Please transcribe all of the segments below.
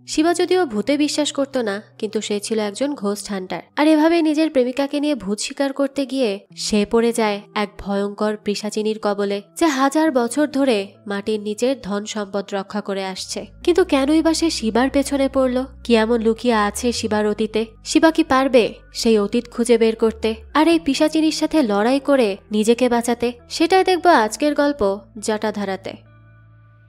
শিবা যদিও ভূতে বিশ্বাস করত না, কিন্তু সে ছিল একজন ঘোস্ট হান্টার। আর এভাবে নিজের প্রেমিকাকে নিয়ে ভূত শিকার করতে গিয়ে সে পড়ে যায় এক ভয়ঙ্কর পিশাচিনীর কবলে, যে 1000 বছর ধরে মাটির নিচের ধন সম্পদ রক্ষা করে আসছে। কিন্তু কেনই বা সে শিবার পেছনে পড়ল? কি এমন লুকিয়ে আছে শিবার অতীতে? শিবা কি পারবে সেই অতীত খুঁজে বের করতে আর এই পিশাচিনীর সাথে লড়াই করে নিজেকে বাঁচাতে? সেটাই দেখব আজকের গল্প জটাধারাতে।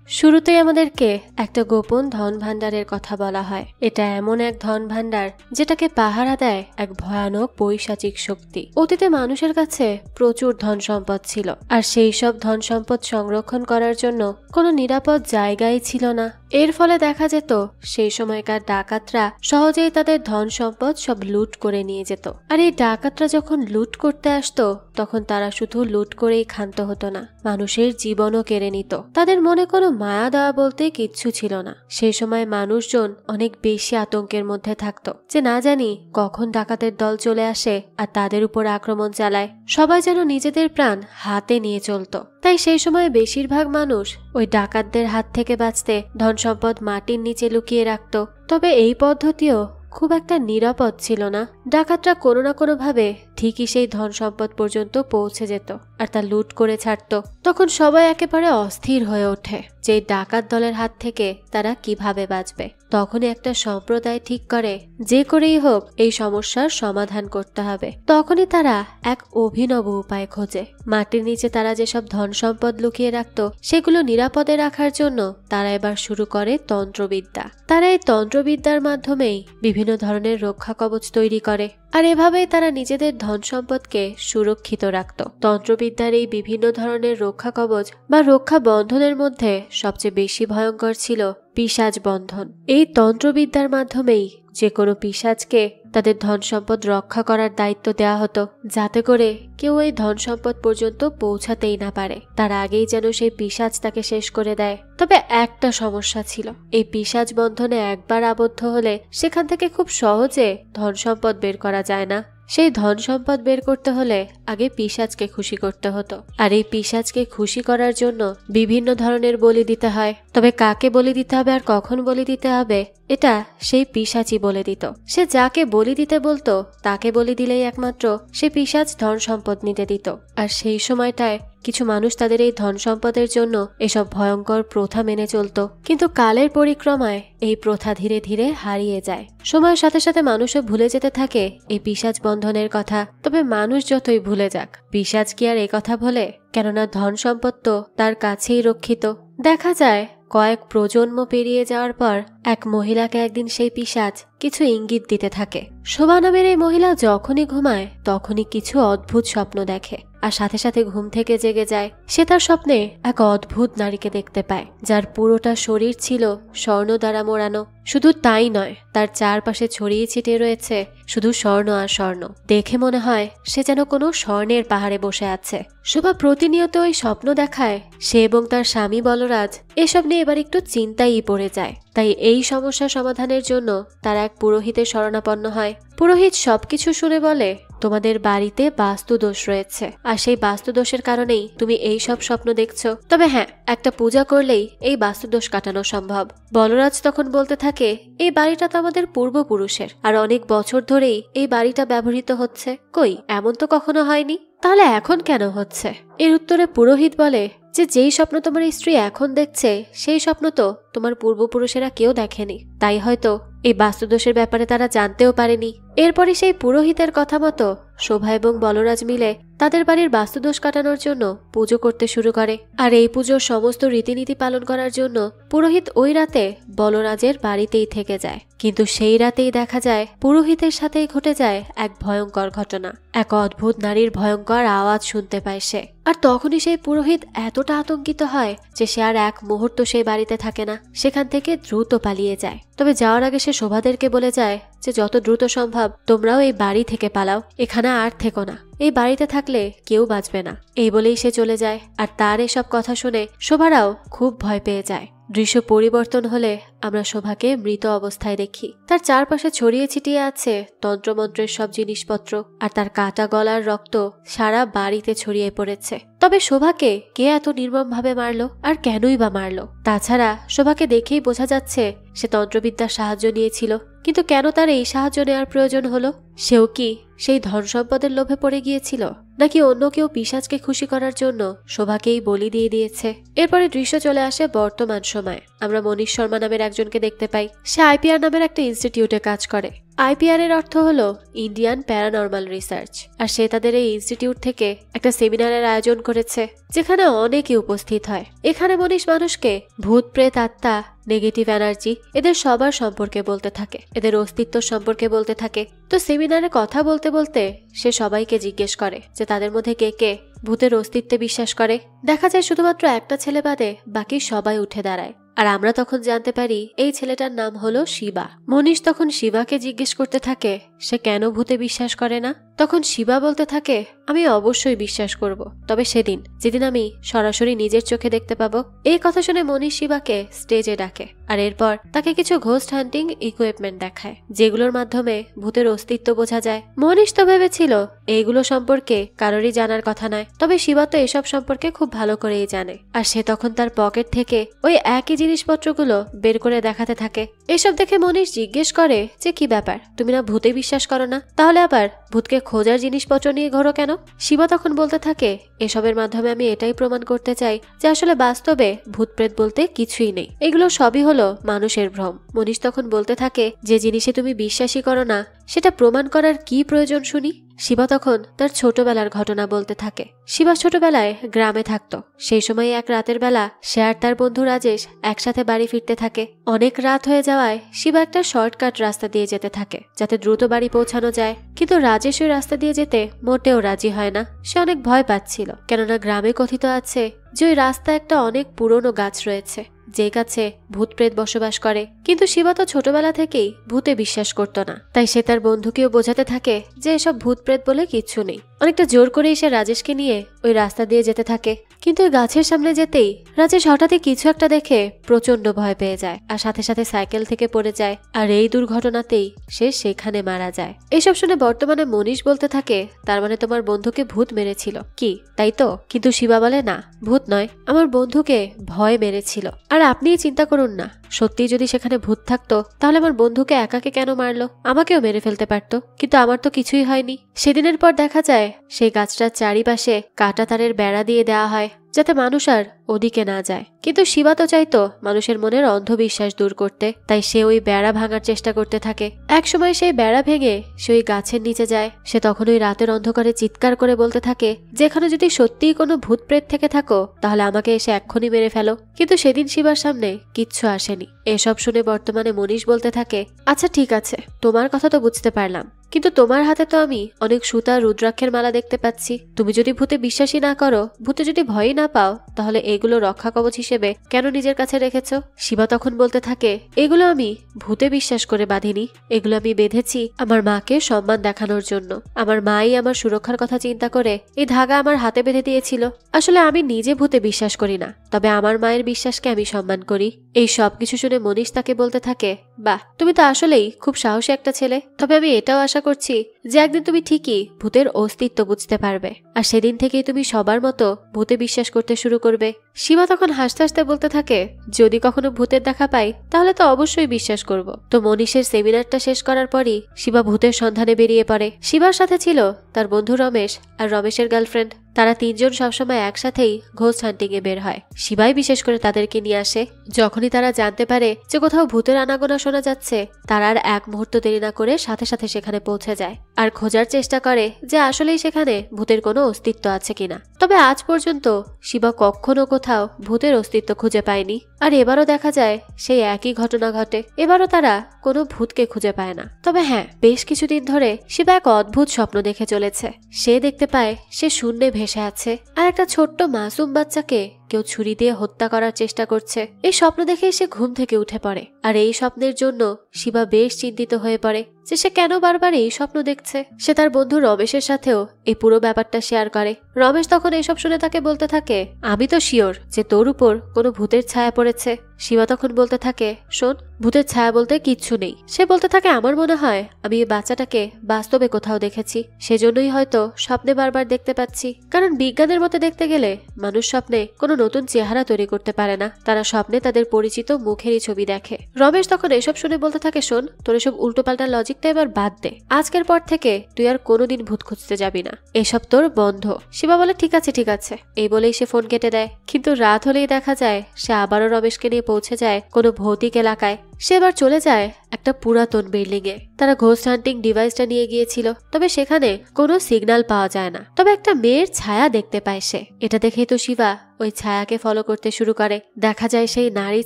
শুরুতেই আমাদেরকে একটা গোপন ধন ভাণ্ডারের কথা বলা হয়। এটা এমন এক ধন ভাণ্ডার যেটাকে পাহারা দেয় এক ভয়ানক পৈশাচিক শক্তি। অতীতে মানুষের কাছে প্রচুর ধন সম্পদ ছিল, আর সেই সব ধন সম্পদ সংরক্ষণ করার জন্য কোনো নিরাপদ জায়গাই ছিল না। এর ফলে দেখা যেত সেই সময়কার ডাকাতরা সহজেই তাদের ধন সম্পদ সব লুট করে নিয়ে যেত। আর এই ডাকাতরা যখন লুট করতে আসতো, তখন তারা শুধু লুট করেই ক্ষান্ত হতো না, মানুষের জীবনও কেড়ে নিত। তাদের মনে কোনো মায়া দেওয়া বলতে কিচ্ছু ছিল না। সেই সময় মানুষজন অনেক বেশি আতঙ্কের মধ্যে থাকতো, যে না জানি কখন ডাকাতের দল চলে আসে আর তাদের উপর আক্রমণ চালায়। সবাই যেন নিজেদের প্রাণ হাতে নিয়ে চলতো। তাই সেই সময় বেশিরভাগ মানুষ ওই ডাকাতদের হাত থেকে বাঁচতে ধন সম্পদ মাটির নিচে লুকিয়ে রাখত। তবে এই পদ্ধতিও খুব একটা নিরাপদ ছিল না। ডাকাতরা কোনো না কোনো ভাবে ঠিকই সেই ধন সম্পদ পর্যন্ত পৌঁছে যেত আর তা লুট করে ছাড়ত। তখন সবাই একেবারে অস্থির হয়ে ওঠে যে ডাকাত দলের হাত থেকে তারা কিভাবে বাঁচবে। তখনই একটা সম্প্রদায় ঠিক করে যে করেই হোক এই সমস্যার সমাধান করতে হবে। তখনই তারা এক অভিনব উপায় খোঁজে। মাটির নিচে তারা যেসব ধন সম্পদ লুকিয়ে রাখত, সেগুলো নিরাপদে রাখার জন্য তারা এবার শুরু করে তন্ত্রবিদ্যা। তারা এই তন্ত্রবিদ্যার মাধ্যমেই বিভিন্ন ধরনের রক্ষা কবচ তৈরি করে, আর এভাবেই তারা নিজেদের ধন সম্পদকে সুরক্ষিত রাখত। তন্ত্রবিদ্যার এই বিভিন্ন ধরনের রক্ষা কবচ বা রক্ষা বন্ধনের মধ্যে সবচেয়ে বেশি ভয়ঙ্কর ছিল পিশাচ বন্ধন। এই তন্ত্রবিদ্যার মাধ্যমেই যে কোনো পিশাচকে তাদের ধন সম্পদ রক্ষা করার দায়িত্ব দেওয়া হতো, যাতে করে কেউ এই ধন সম্পদ পর্যন্ত পৌঁছাতেই না পারে। তার আগেই যেন সেই পিশাচ তাকে শেষ করে দেয়। তবে একটা সমস্যা ছিল, এই পিশাচ বন্ধনে একবার আবদ্ধ হলে সেখান থেকে খুব সহজে ধন সম্পদ বের করা যায় না। সেই ধন সম্পদ বের করতে হলে আগে পিশাচকে খুশি করতে হতো, আর এই পিশাচকে খুশি করার জন্য বিভিন্ন ধরনের বলি দিতে হয়। তবে কাকে বলি দিতে হবে আর কখন বলি দিতে হবে, এটা সেই পিশাচই বলে দিত। সে যাকে বলি দিতে বলতো তাকে বলি দিলেই একমাত্র সে পিশাচ ধন সম্পদ নিতে দিত। আর সেই সময়টায় কিছু মানুষ তাদের এই ধন সম্পদের জন্য এসব ভয়ঙ্কর প্রথা মেনে চলত। কিন্তু কালের পরিক্রমায় এই প্রথা ধীরে ধীরে হারিয়ে যায়। সময়ের সাথে সাথে মানুষও ভুলে যেতে থাকে এই পিশাচ বন্ধনের কথা। তবে মানুষ যতই ভুলে যাক, পিশাচ কি আর এই কথা ভোলে? কেননা ধন সম্পদ তো তার কাছেই রক্ষিত। দেখা যায় কয়েক প্রজন্ম পেরিয়ে যাওয়ার পর এক মহিলাকে একদিন সেই পিশাচ কিছু ইঙ্গিত দিতে থাকে। শোভা নামের এই মহিলা যখনই ঘুমায় তখনই কিছু অদ্ভুত স্বপ্ন দেখে, আর সাথে সাথে ঘুম থেকে জেগে যায়। সে তার স্বপ্নে এক অদ্ভুত নারীকে দেখতে পায়, যার পুরোটা শরীর ছিল স্বর্ণ দ্বারা মোড়ানো। শুধু তাই নয়, তার চারপাশে ছড়িয়ে ছিটিয়ে রয়েছে শুধু স্বর্ণ আর স্বর্ণ। দেখে মনে হয় সে যেন কোনো স্বর্ণের পাহাড়ে বসে আছে। শোভা প্রতিনিয়ত ওই স্বপ্ন দেখায়। সে এবং তার স্বামী বলরাজ এসব নিয়ে এবার একটু চিন্তায় পড়ে যায়। তাই এই সমস্যা সমাধানের জন্য তারা এক পুরোহিতের শরণাপন্ন হয়। পুরোহিত সবকিছু শুনে বলে, তোমাদের বাড়িতে বাস্তু দোষ রয়েছে, আর সেই বাস্তু দোষের কারণেই তুমি এই সব স্বপ্ন দেখছো। তবে হ্যাঁ, একটা পূজা করলেই এই বাস্তু দোষ কাটানো সম্ভব। বলরাজ তখন বলতে থাকে, এই বাড়িটা তো আমাদের পূর্বপুরুষের, আর অনেক বছর ধরেই এই বাড়িটা ব্যবহৃত হচ্ছে। কই, এমন তো কখনো হয়নি, তাহলে এখন কেন হচ্ছে? এর উত্তরে পুরোহিত বলে যে যেই স্বপ্ন তোমার স্ত্রী এখন দেখছে সেই স্বপ্ন তো তোমার পূর্বপুরুষেরা কেউ দেখেনি, তাই হয়তো এই বাস্তুদোষের ব্যাপারে তারা জানতেও পারেনি। এরপরে সেই পুরোহিতের কথা মতো শোভা এবং বলরাজ মিলে তাদের বাড়ির বাস্তুদোষ কাটানোর জন্য পুজো করতে শুরু করে। আর এই পুজোর সমস্ত রীতিনীতি পালন করার জন্য পুরোহিত ওই রাতে বলরাজের বাড়িতেই থেকে যায়। কিন্তু সেই রাতেই দেখা যায় পুরোহিতের সাথেই ঘটে যায় এক ভয়ঙ্কর ঘটনা। এক অদ্ভুত নারীর ভয়ঙ্কর আওয়াজ শুনতে পায় সে। আর তখনই সেই পুরোহিত এতটা আতঙ্কিত হয় যে সে আর এক মুহূর্ত সেই বাড়িতে থাকে না, সেখান থেকে দ্রুত পালিয়ে যায়। তবে যাওয়ার আগে সে শোভাদেরকে বলে যায় যে যত দ্রুত সম্ভব তোমরাও এই বাড়ি থেকে পালাও, এখানে আর থেকো না, এই বাড়িতে থাকলে কেউ বাঁচবে না। এই বলেই সে চলে যায়। আর তার এসব কথা শুনে শোভারাও খুব ভয় পেয়ে যায়। দৃশ্য পরিবর্তন হলে আমরা শোভাকে মৃত অবস্থায় দেখি। তার চারপাশে ছড়িয়ে ছিটিয়ে আছে তন্ত্রমন্ত্রের সব জিনিসপত্র, আর তার কাটা গলার রক্ত সারা বাড়িতে ছড়িয়ে পড়েছে। তবে শোভাকে কে এত নির্মম ভাবে মারলো, আর কেনই বা মারলো? তাছাড়া শোভাকে দেখেই বোঝা যাচ্ছে সে তন্ত্রবিদ্যার সাহায্য নিয়েছিল, কিন্তু কেন তার এই সাহায্য নেওয়ার প্রয়োজন হলো? সেও কি সেই ধন সম্পদের লোভে পড়ে গিয়েছিল, নাকি অন্য কেউ পিশাচকে খুশি করার জন্য শোভাকেই বলি দিয়ে দিয়েছে? এরপরে দৃশ্য চলে আসে বর্তমান সময়ে। আমরা মনীষ শর্মা নামের একজনকে দেখতে পাই। সে আইপিআর নামের একটা ইনস্টিটিউটে কাজ করে। আইপিআর এর অর্থ হলো ইন্ডিয়ান প্যারানর্মাল রিসার্চ। আর সে তাদের এই ইনস্টিটিউট থেকে একটা সেমিনারের আয়োজন করেছে, যেখানে অনেকে উপস্থিত হয়। এখানে মনীষ মানুষকে ভূত, প্রেত, আত্মা, নেগেটিভ এনার্জি এদের সবার সম্পর্কে বলতে থাকে, এদের অস্তিত্ব সম্পর্কে বলতে থাকে। তো সেমিনারে কথা বলতে বলতে সে সবাইকে জিজ্ঞেস করে যে তাদের মধ্যে কে কে ভূতের অস্তিত্বে বিশ্বাস করে। দেখা যায় শুধুমাত্র একটা ছেলে বাদে বাকি সবাই উঠে দাঁড়ায়। আর আমরা তখন জানতে পারি এই ছেলেটার নাম হলো শিবা। মনীষ তখন শিবাকে জিজ্ঞেস করতে থাকে সে কেন ভূতে বিশ্বাস করে না। তখন শিবা বলতে থাকে, আমি অবশ্যই বিশ্বাস করব, তবে সেদিন যেদিন আমি সরাসরি নিজের চোখে দেখতে পাবো। এই কথা শুনে মনীষ শিবাকে স্টেজে ডাকে, আর এরপর তাকে কিছু ঘোস্ট হান্টিং ইকুইপমেন্ট দেখায়, যেগুলোর মাধ্যমে ভূতের অস্তিত্ব বোঝা যায়। মনীষ তো ভেবেছিল এইগুলো সম্পর্কে কারোরই জানার কথা নয়, তবে শিবা তো এসব সম্পর্কে খুব ভালো করেই জানে। আর সে তখন তার পকেট থেকে ওই একই জিনিসপত্রগুলো বের করে দেখাতে থাকে। এসব দেখে মনীষ জিজ্ঞেস করে যে কি ব্যাপার, তুমি না ভূতে বিশ্বাস করো না, তাহলে আবার ভূতকে খোঁজার জিনিসপত্র নিয়ে ঘোরো কেন? শিবা তখন বলতে থাকে, এসবের মাধ্যমে আমি এটাই প্রমাণ করতে চাই যে আসলে বাস্তবে ভূত প্রেত বলতে কিছুই নেই, এগুলো সবই হলো মানুষের ভ্রম। মনীষ তখন বলতে থাকে, যে জিনিসে তুমি বিশ্বাসই করো না সেটা প্রমাণ করার কি প্রয়োজন শুনি? শিবা তখন তার ছোটবেলার ঘটনা বলতে থাকে। শিবা ছোটবেলায় গ্রামে থাকতো। সেই সময় এক রাতের বেলা সে আর তার বন্ধু রাজেশ একসাথে বাড়ি ফিরতে থাকে। অনেক রাত হয়ে যাওয়ায় শিবা একটা শর্টকাট রাস্তা দিয়ে যেতে থাকে, যাতে দ্রুত বাড়ি পৌঁছানো যায়। কিন্তু রাজেশ ওই রাস্তা দিয়ে যেতে মোটেও রাজি হয় না। সে অনেক ভয় পাচ্ছিল, কেননা গ্রামে কথিত আছে যে ওই রাস্তা একটা অনেক পুরনো গাছ রয়েছে, যে গাছে ভূত প্রেত বসবাস করে। কিন্তু শিবা তো ছোটবেলা থেকেই ভূতে বিশ্বাস করতো না, তাই সে তার বন্ধুকেও বোঝাতে থাকে যে এসব ভূত প্রেত বলে কিচ্ছু নেই। অনেকটা জোর করেই সে রাজেশকে নিয়ে ওই রাস্তা দিয়ে যেতে থাকে। কিন্তু ওই গাছের সামনে যেতেই রাজেশ হঠাৎই কিছু একটা দেখে প্রচন্ড ভয় পেয়ে যায়, আর সাথে সাথে সাইকেল থেকে পড়ে যায়। আর এই দুর্ঘটনাতেই সে সেখানে মারা যায়। এসব শুনে বর্তমানে মনীষ বলতে থাকে, তার মানে তোমার বন্ধুকে ভূত মেরেছিল কি, তাই তো? কিন্তু শিবা বলে, না, ভূত নয়, আমার বন্ধুকে ভয় মেরেছিল। আর আপনিই চিন্তা করুন না, সত্যি যদি সেখানে ভূত থাকতো তাহলে আমার বন্ধুকে একাকে কেন মারলো? আমাকেও মেরে ফেলতে পারতো, কিন্তু আমার তো কিছুই হয়নি। সেদিনের পর দেখা যায় সেই গাছটার চারিপাশে কাঁটা তারের বেড়া দিয়ে দেওয়া হয়, যাতে মানুষ আর ওদিকে না যায়। কিন্তু শিবা তো চাইতো মানুষের মনের অন্ধবিশ্বাস দূর করতে, তাই সে ওই বেড়া ভাঙার চেষ্টা করতে থাকে। একসময় সেই বেড়া ভেঙে সে ওই গাছের নিচে যায়। সে তখন ওই রাতের অন্ধকারে চিৎকার করে বলতে থাকে, যেখানে যদি সত্যিই কোনো ভূত প্রেত থেকে থাকো তাহলে আমাকে এসে এক্ষুনি মেরে ফেলো। কিন্তু সেদিন শিবার সামনে কিচ্ছু আসেনি। এসব শুনে বর্তমানে মনীষ বলতে থাকে, আচ্ছা ঠিক আছে, তোমার কথা তো বুঝতে পারলাম, কিন্তু তোমার হাতে তো আমি অনেক সুতা রুদ্রাক্ষের মালা দেখতে পাচ্ছি। তুমি যদি ভূতে বিশ্বাসী না করো, ভূতে যদি ভয়ই না পাও, তাহলে এগুলো রক্ষা কবচ হিসেবে কেন নিজের কাছে রেখেছ? শিবা তখন বলতে থাকে, এগুলো আমি ভূতে বিশ্বাস করে বাঁধিনি, এগুলো আমি বেঁধেছি আমার মাকে সম্মান দেখানোর জন্য। আমার মাই আমার সুরক্ষার কথা চিন্তা করে এই ধাগা আমার হাতে বেঁধে দিয়েছিল। আসলে আমি নিজে ভূতে বিশ্বাস করি না, তবে আমার মায়ের বিশ্বাসকে আমি সম্মান করি। এই সবকিছু শুনে মনীষ তাকে বলতে থাকে, বাহ, তুমি তো আসলেই খুব সাহসী একটা ছেলে। তবে আমি এটাও আশা করছি যে একদিন তুমি ঠিকই ভূতের অস্তিত্ব বুঝতে পারবে, আর সেদিন থেকেই তুমি সবার মতো ভূতে বিশ্বাস করতে শুরু করবে। শিবা তখন হাসতে হাসতে বলতে থাকে, যদি কখনো ভূতের দেখা পাই তাহলে তো অবশ্যই বিশ্বাস করব। তো মনীষের সেমিনারটা শেষ করার পরই শিবা ভূতের সন্ধানে বেরিয়ে পড়ে। শিবার সাথে ছিল তার বন্ধু রমেশ আর রমেশের গার্লফ্রেন্ড। তারা তিনজন সবসময় একসাথেই ঘোস্ট হান্টিং এ বের হয়। শিবাই বিশেষ করে তাদেরকে নিয়ে আসে। যখনই তারা জানতে পারে যে কোথাও ভূতের আনাগোনা শোনা যাচ্ছে, তারা আর এক মুহূর্ত দেরি না করে সাথে সাথে সেখানে পৌঁছে যায় আর খোঁজার চেষ্টা করে যে আসলেই সেখানে ভূতের কোনো অস্তিত্ব আছে কিনা। তবে আজ পর্যন্ত শিবা কখনো কোথাও ভূতের অস্তিত্ব খুঁজে পায়নি। আর এবারও দেখা যায় সেই একই ঘটনা ঘটে। এবারও তারা কোনো ভূতকে খুঁজে পায় না। তবে হ্যাঁ, বেশ কিছুদিন ধরে শিবা এক অদ্ভুত স্বপ্ন দেখে চলেছে। সে দেখতে পায় সে শূন্যে ভেসে আছে, আর একটা ছোট্ট মাসুম বাচ্চাকে কেউ ছুরি দিয়ে হত্যা করার চেষ্টা করছে। এই স্বপ্ন দেখে সে ঘুম থেকে উঠে পড়ে, আর এই স্বপ্নের জন্য শিবা বেশ চিন্তিত হয়ে পড়ে যে সে কেন বারবার এই স্বপ্ন দেখছে। সে তার বন্ধু রমেশের সাথেও এই পুরো ব্যাপারটা শেয়ার করে। রমেশ তখন এইসব শুনে তাকে বলতে থাকে, আমি তো শিওর যে তোর উপর কোনো ভূতের ছায়া পড়েছে। শিবা তখন বলতে থাকে, শোন, ভূতের ছায়া বলতে কিচ্ছু নেই। সে বলতে থাকে, আমার মনে হয় আমি এই বাচ্চাটাকে বাস্তবে কোথাও দেখেছি, সেজন্যই হয়তো স্বপ্নে বারবার দেখতে পাচ্ছি। কারণ বিজ্ঞানের মতে দেখতে গেলে মানুষ স্বপ্নে কোনো নতুন চেহারা তৈরি করতে পারে না, তারা স্বপ্নে তাদের পরিচিত মুখেরই ছবি দেখে। রমেশ তখন এসব শুনে বলতে থাকে, শোন, তোর এসব উল্টোপাল্টা লজিকটা এবার বাদ দে। আজকের পর থেকে তুই আর কোনোদিন ভূত খুঁজতে যাবি না, এসব তোর বন্ধ। শিবা বলে, ঠিক আছে ঠিক আছে, এই বলেই সে ফোন কেটে দেয়। কিন্তু রাত হলেই দেখা যায় সে আবারও রমেশকে নিয়ে পৌঁছে যায় কোনো ভৌতিক এলাকায়। সে এবার চলে যায় একটা পুরাতন বিল্ডিং এ। তারা ঘোস্ট হান্টিং ডিভাইসটা নিয়ে গিয়েছিল, তবে সেখানে কোনো সিগন্যাল পাওয়া যায় না। তবে একটা মেয়ের ছায়া দেখতে পায় সে। এটা দেখেই তো শিবা ওই ছায়াকে ফলো করতে শুরু করে। দেখা যায় সেই নারী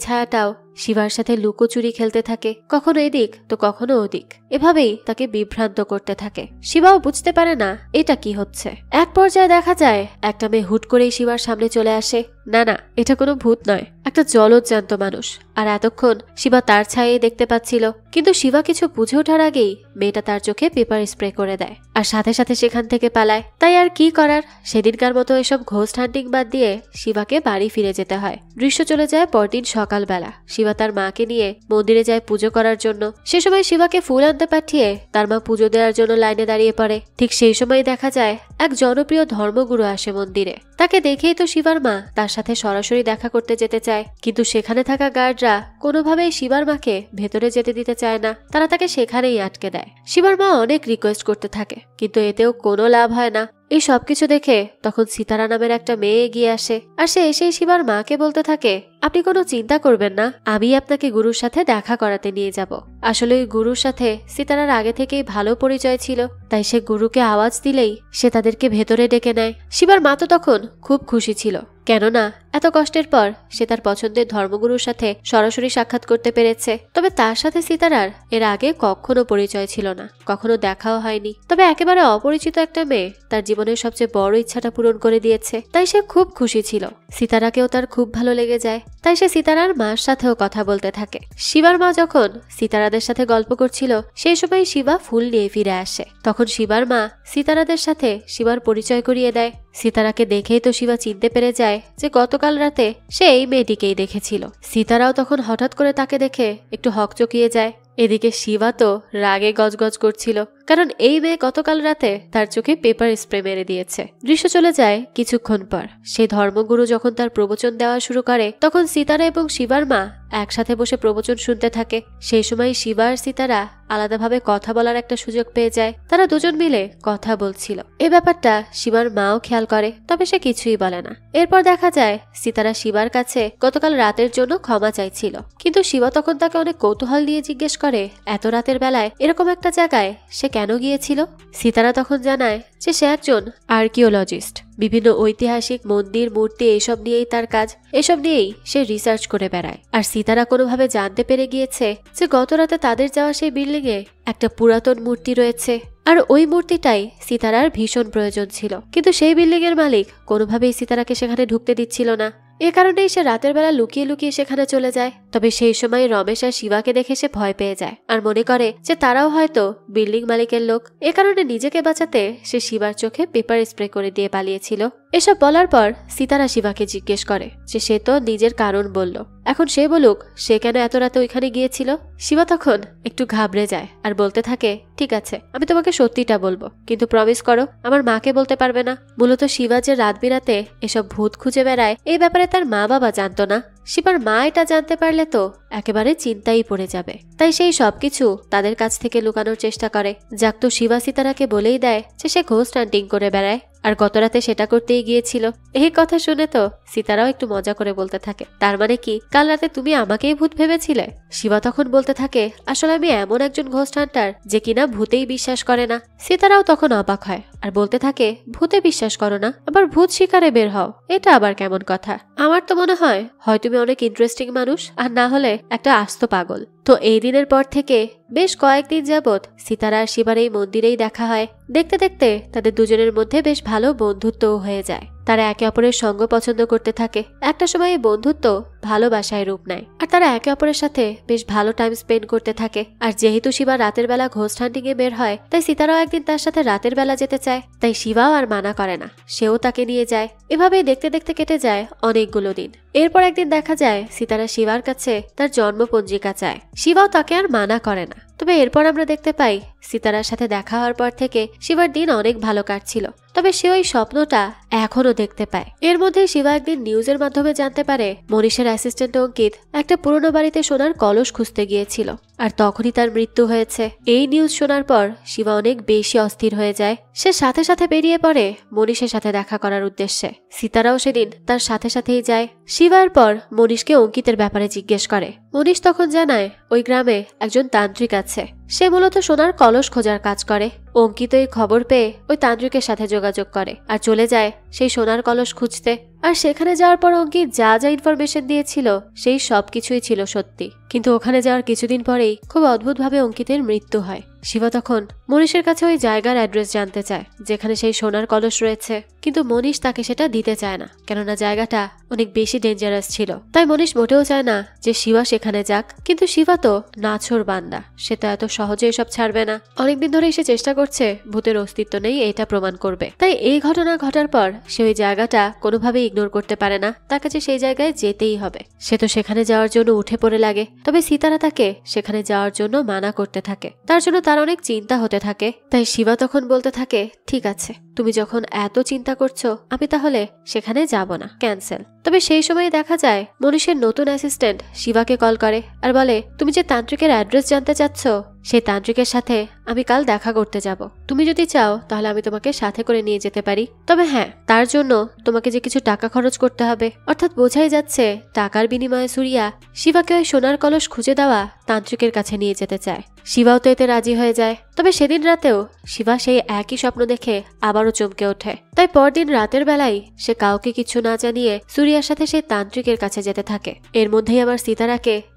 ছায়াটাও শিবার সাথে লুকোচুরি খেলতে থাকে, কখনো এদিক তো কখনো ওদিক। এভাবেই তাকে বিভ্রান্ত করতে থাকে। শিবাও বুঝতে পারে না এটা কি হচ্ছে। এক পর্যায়ে দেখা যায় একটা মেয়ে হুট করেই শিবার সামনে চলে আসে। না না, এটা কোনো ভূত নয়, একটা জলজ্যান্ত মানুষ। আর এতক্ষণ শিবা তার ছায়াই দেখতে পাচ্ছিল। কিন্তু শিবা কিছু বুঝে ওঠার আগেই মেয়েটা তার চোখে পেপার স্প্রে করে দেয় আর সাথে সাথে সেখান থেকে পালায়। তাই আর কি করার, সেদিনকার মতো এসব ঘোস্ট হান্টিং বাদ দিয়ে শিবাকে বাড়ি ফিরে যেতে হয়। দৃশ্য চলে যায় পরদিন সকালবেলা। শিবা তার মাকে নিয়ে মন্দিরে যায় পুজো করার জন্য। সে সময় শিবাকে ফুল আনতে পাঠিয়ে তার মা পুজো দেওয়ার জন্য লাইনে দাঁড়িয়ে পড়ে। ঠিক সেই সময় দেখা যায় এক জনপ্রিয় ধর্মগুরু আসে মন্দিরে। তাকে দেখেই তো শিবার মা তার সাথে সরাসরি দেখা করতে যেতে চায়, কিন্তু সেখানে থাকা গার্ডরা কোনোভাবেই শিবার মাকে ভেতরে যেতে দিতে চায় না। তারা তাকে সেখানেই আটকে দেয়। শিবার মা অনেক রিকোয়েস্ট করতে থাকে, কিন্তু এতেও কোনো লাভ হয় না। এই সবকিছু দেখে তখন সিতারা নামের একটা মেয়ে এগিয়ে আসে। আর সে এসেই শিবার মাকে বলতে থাকে, আপনি কোনো চিন্তা করবেন না, আমি আপনাকে গুরুর সাথে দেখা করাতে নিয়ে যাব। আসলে ওই গুরুর সাথে সিতারার আগে থেকেই ভালো পরিচয় ছিল, তাই সে গুরুকে আওয়াজ দিলেই সে তাদেরকে ভেতরে ডেকে নেয়। শিবার মা তো তখন খুব খুশি ছিল, কেননা এত কষ্টের পর সে তার পছন্দের ধর্মগুরুর সাথে সরাসরি সাক্ষাৎ করতে পেরেছে। তবে তার সাথে সিতারার এর আগে কখনো পরিচয় ছিল না, কখনো দেখাও হয়নি। তবে একেবারে অপরিচিত একটা মেয়ে তার জীবনের সবচেয়ে বড় ইচ্ছাটা পূরণ করে দিয়েছে, তাই সে খুব খুশি ছিল। সিতারাকেও তার খুব ভালো লেগে যায়, তাই সে সিতারার মার সাথেও কথা বলতে থাকে। শিবার মা যখন সিতারাদের সাথে গল্প করছিল, সেই সময় শিবা ফুল নিয়ে ফিরে আসে। তখন শিবার মা সিতারাদের সাথে শিবার পরিচয় করিয়ে দেয়। সিতারাকে দেখেই তো শিবা চিনতে পেরে যায় যে গতকাল রাতে সে এই মেয়েটিকেই দেখেছিল। সিতারাও তখন হঠাৎ করে তাকে দেখে একটু হকচকিয়ে যায়। এদিকে শিবা তো রাগে গজগজ করছিল, কারণ এই মেয়ে গতকাল রাতে তার চোখে পেপার স্প্রে মেরে দিয়েছে। দৃশ্য চলে যায় কিছুক্ষণ পর। সেই ধর্মগুরু যখন তার প্রবচন দেওয়া শুরু করে, তখন সিতারা এবং শিবার মা একসাথে বসে প্রবচন শুনতে থাকে। সেই সময় শিবা আর সিতারা আলাদাভাবে কথা বলার একটা সুযোগ পেয়ে যায়। তারা দুজন মিলে কথা বলছিল। এই ব্যাপারটা শিবার মাও খেয়াল করে, তবে সে কিছুই বলে না। এরপর দেখা যায় সিতারা শিবার কাছে গতকাল রাতের জন্য ক্ষমা চাইছিল, কিন্তু শিবা তখন তাকে অনেক কৌতূহল দিয়ে জিজ্ঞেস করে এত রাতের বেলায় এরকম একটা জায়গায় সে কেন গিয়েছিল। সিতারা তখন জানায় যে সে একজন আর্কিওলজিস্ট, বিভিন্ন ঐতিহাসিক মন্দির মূর্তি এইসব নিয়েই তার কাজ, এসব নিয়েই সে রিসার্চ করে বেড়ায়। আর সিতারা কোনোভাবে জানতে পেরে গিয়েছে যে গত রাতে তাদের যাওয়া সেই বিল্ডিং এ একটা পুরাতন মূর্তি রয়েছে, আর ওই মূর্তিটাই সিতারার ভীষণ প্রয়োজন ছিল। কিন্তু সেই বিল্ডিং এর মালিক কোনোভাবেই সিতারাকে সেখানে ঢুকতে দিচ্ছিল না। এ কারণেই সে রাতের বেলা লুকিয়ে লুকিয়ে সেখানে চলে যায়। তবে সেই সময় রমেশ আর শিবাকে দেখে সে ভয় পেয়ে যায় আর মনে করে যে তারাও হয়তো বিল্ডিং মালিকের লোক। এ কারণে নিজেকে বাঁচাতে সে শিবার চোখে পেপার স্প্রে করে দিয়ে পালিয়েছিল। এসব বলার পর সিতারা শিবাকে জিজ্ঞেস করে যে সে তো নিজের কারণ বলল, এখন সে বলুক সে কেন এত রাতে ওইখানে গিয়েছিল। শিবা তখন একটু ঘাবড়ে যায় আর বলতে থাকে, ঠিক আছে, আমি তোমাকে সত্যিটা বলবো, কিন্তু প্রমিস করো আমার মাকে বলতে পারবে না। মূলত শিবা যে রাত বিরাতে এসব ভূত খুঁজে বেড়ায়, এই ব্যাপারে তার মা বাবা জানতো না। শিবার মা এটা জানতে পারলে তো একেবারে চিন্তাই পড়ে যাবে, তাই সেই সবকিছু তাদের কাছ থেকে লুকানোর চেষ্টা করে। যাক, তো শিবা সিতারাকে বলেই দেয় যে সে ঘোস্ট হান্টিং করে বেড়ায় আর গতরাতে সেটা করতেই গিয়েছিল। এই কথা শুনে তো সিতারাও একটু মজা করে বলতে থাকে, তার মানে কি কাল রাতে তুমি আমাকেই ভূত ভেবেছিলে? শিবা তখন বলতে থাকে, আসলে আমি এমন একজন ঘোস্ট হান্টার যে কিনা ভূতেই বিশ্বাস করে না। সিতারাও তখন অবাক হয় আর বলতে থাকে, ভূতে বিশ্বাস করো না, আবার ভূত শিকারে বের হও, এটা আবার কেমন কথা? আমার তো মনে হয় তুমি অনেক ইন্টারেস্টিং মানুষ, আর না হলে একটা আস্ত পাগল। তো এই দিনের পর থেকে বেশ কয়েকদিন যাবৎ সিতারা আর শিবার এই মন্দিরেই দেখা হয়। দেখতে দেখতে তাদের দুজনের মধ্যে বেশ ভালো বন্ধুত্বও হয়ে যায়। তারা একে অপরের সঙ্গ পছন্দ করতে থাকে। একটা সময় এই বন্ধুত্ব ভালোবাসায় রূপ নেয় আর তারা একে অপরের সাথে বেশ ভালো টাইম স্পেন্ড করতে থাকে। আর যেহেতু শিবা রাতের বেলা ঘোস্ট হান্টিং এ বের হয়, তাই সিতারাও একদিন তার সাথে রাতের বেলা যেতে চায়। তাই শিবাও আর মানা করে না, সেও তাকে নিয়ে যায়। এভাবেই দেখতে দেখতে কেটে যায় অনেকগুলো দিন। এরপর একদিন দেখা যায় সিতারা শিবার কাছে তার জন্ম পঞ্জিকা চায়। শিবাও তাকে আর মানা করে না। তবে এরপর আমরা দেখতে পাই সিতারার সাথে দেখা হওয়ার পর থেকে শিবার দিন অনেক ভালো কাটছিল, তবে সে ওই স্বপ্নটা এখনো দেখতে পায়। এর মধ্যে শিবা একদিন নিউজের মাধ্যমে জানতে পারে মনীষের অ্যাসিস্ট্যান্ট অঙ্কিত একটা পুরনো বাড়িতে সোনার কলস খুঁজতে গিয়েছিল, আর তখনই তার মৃত্যু হয়েছে। এই নিউজ শোনার পর শিবা অনেক বেশি অস্থির হয়ে যায়। সে সাথে সাথে বেরিয়ে পড়ে মনীষের সাথে দেখা করার উদ্দেশ্যে। সিতারাও সেদিন তার সাথে সাথেই যায়। শিবার পর মনীষকে অঙ্কিতের ব্যাপারে জিজ্ঞেস করে। মনীষ তখন জানায় ওই গ্রামে একজন তান্ত্রিক আছে, সে মূলত সোনার কলস খোঁজার কাজ করে। অঙ্কিত এই খবর পেয়ে ওই তান্ত্রিকের সাথে যোগাযোগ করে আর চলে যায় সেই সোনার কলস খুঁজতে। আর সেখানে যাওয়ার পর অঙ্কিত যা যা ইনফরমেশন দিয়েছিল সেই সব কিছুই ছিল সত্যি। কিন্তু ওখানে যাওয়ার কিছুদিন পরেই খুব অদ্ভুতভাবে অঙ্কিতের মৃত্যু হয়। শিবা তখন মনীষের কাছে ওই জায়গার অ্যাড্রেস জানতে চায় যেখানে সেই সোনার কলস রয়েছে, কিন্তু মনীষ তাকে সেটা দিতে চায় না, কেননা জায়গাটা অনেক বেশি ডেঞ্জারাস ছিল। তাই মনীষ মোটেও চায় না যে শিবা সেখানে যাক। কিন্তু শিবা তো নাছোড় বান্দা, সে তো এত সহজে এসব ছাড়বে না। অনেকদিন ধরেই সে চেষ্টা করছে ভূতের অস্তিত্ব নেই এটা প্রমাণ করবে। তাই এই ঘটনা ঘটার পর সে ওই জায়গাটা কোনোভাবেই ইগনোর করতে পারে না, তার কাছে সেই জায়গায় যেতেই হবে। সে তো সেখানে যাওয়ার জন্য উঠে পড়ে লাগে, তবে সিতারা তাকে সেখানে যাওয়ার জন্য মানা করতে থাকে। তার জন্য তার অনেক চিন্তা হতে থাকে। তাই শিবা তখন বলতে থাকে, ঠিক আছে, তুমি যখন এত চিন্তা করছো আমি তাহলে সেখানে যাব না, ক্যান্সেল। তবে সেই সময় দেখা যায় মনীষের নতুন অ্যাসিস্ট্যান্ট শিবাকে কল করে আর বলে, তুমি যে তান্ত্রিকের অ্যাড্রেস জানতে চাচ্ছ সেই তান্ত্রিকের সাথে আমি কাল দেখা করতে যাব। তুমি যদি চাও তাহলে আমি তোমাকে সাথে করে নিয়ে যেতে পারি, তবে হ্যাঁ, তার জন্য তোমাকে যে কিছু টাকা খরচ করতে হবে। অর্থাৎ বোঝাই যাচ্ছে টাকার বিনিময়ে সুরিয়া শিবাকে ওই সোনার কলস খুঁজে দেওয়া তান্ত্রিকের কাছে নিয়ে যেতে চায়। শিবাও তো এতে রাজি হয়ে যায়। তবে সেদিন রাতেও শিবা সেই একই স্বপ্ন দেখে আবারও চমকে ওঠে। তাই পরদিন রাতের বেলায় সে কাউকে কিছু না জানিয়ে সুরিয়ার সাথে সেই তান্ত্রিকের কাছে যেতে থাকে। এর মধ্যেই আবার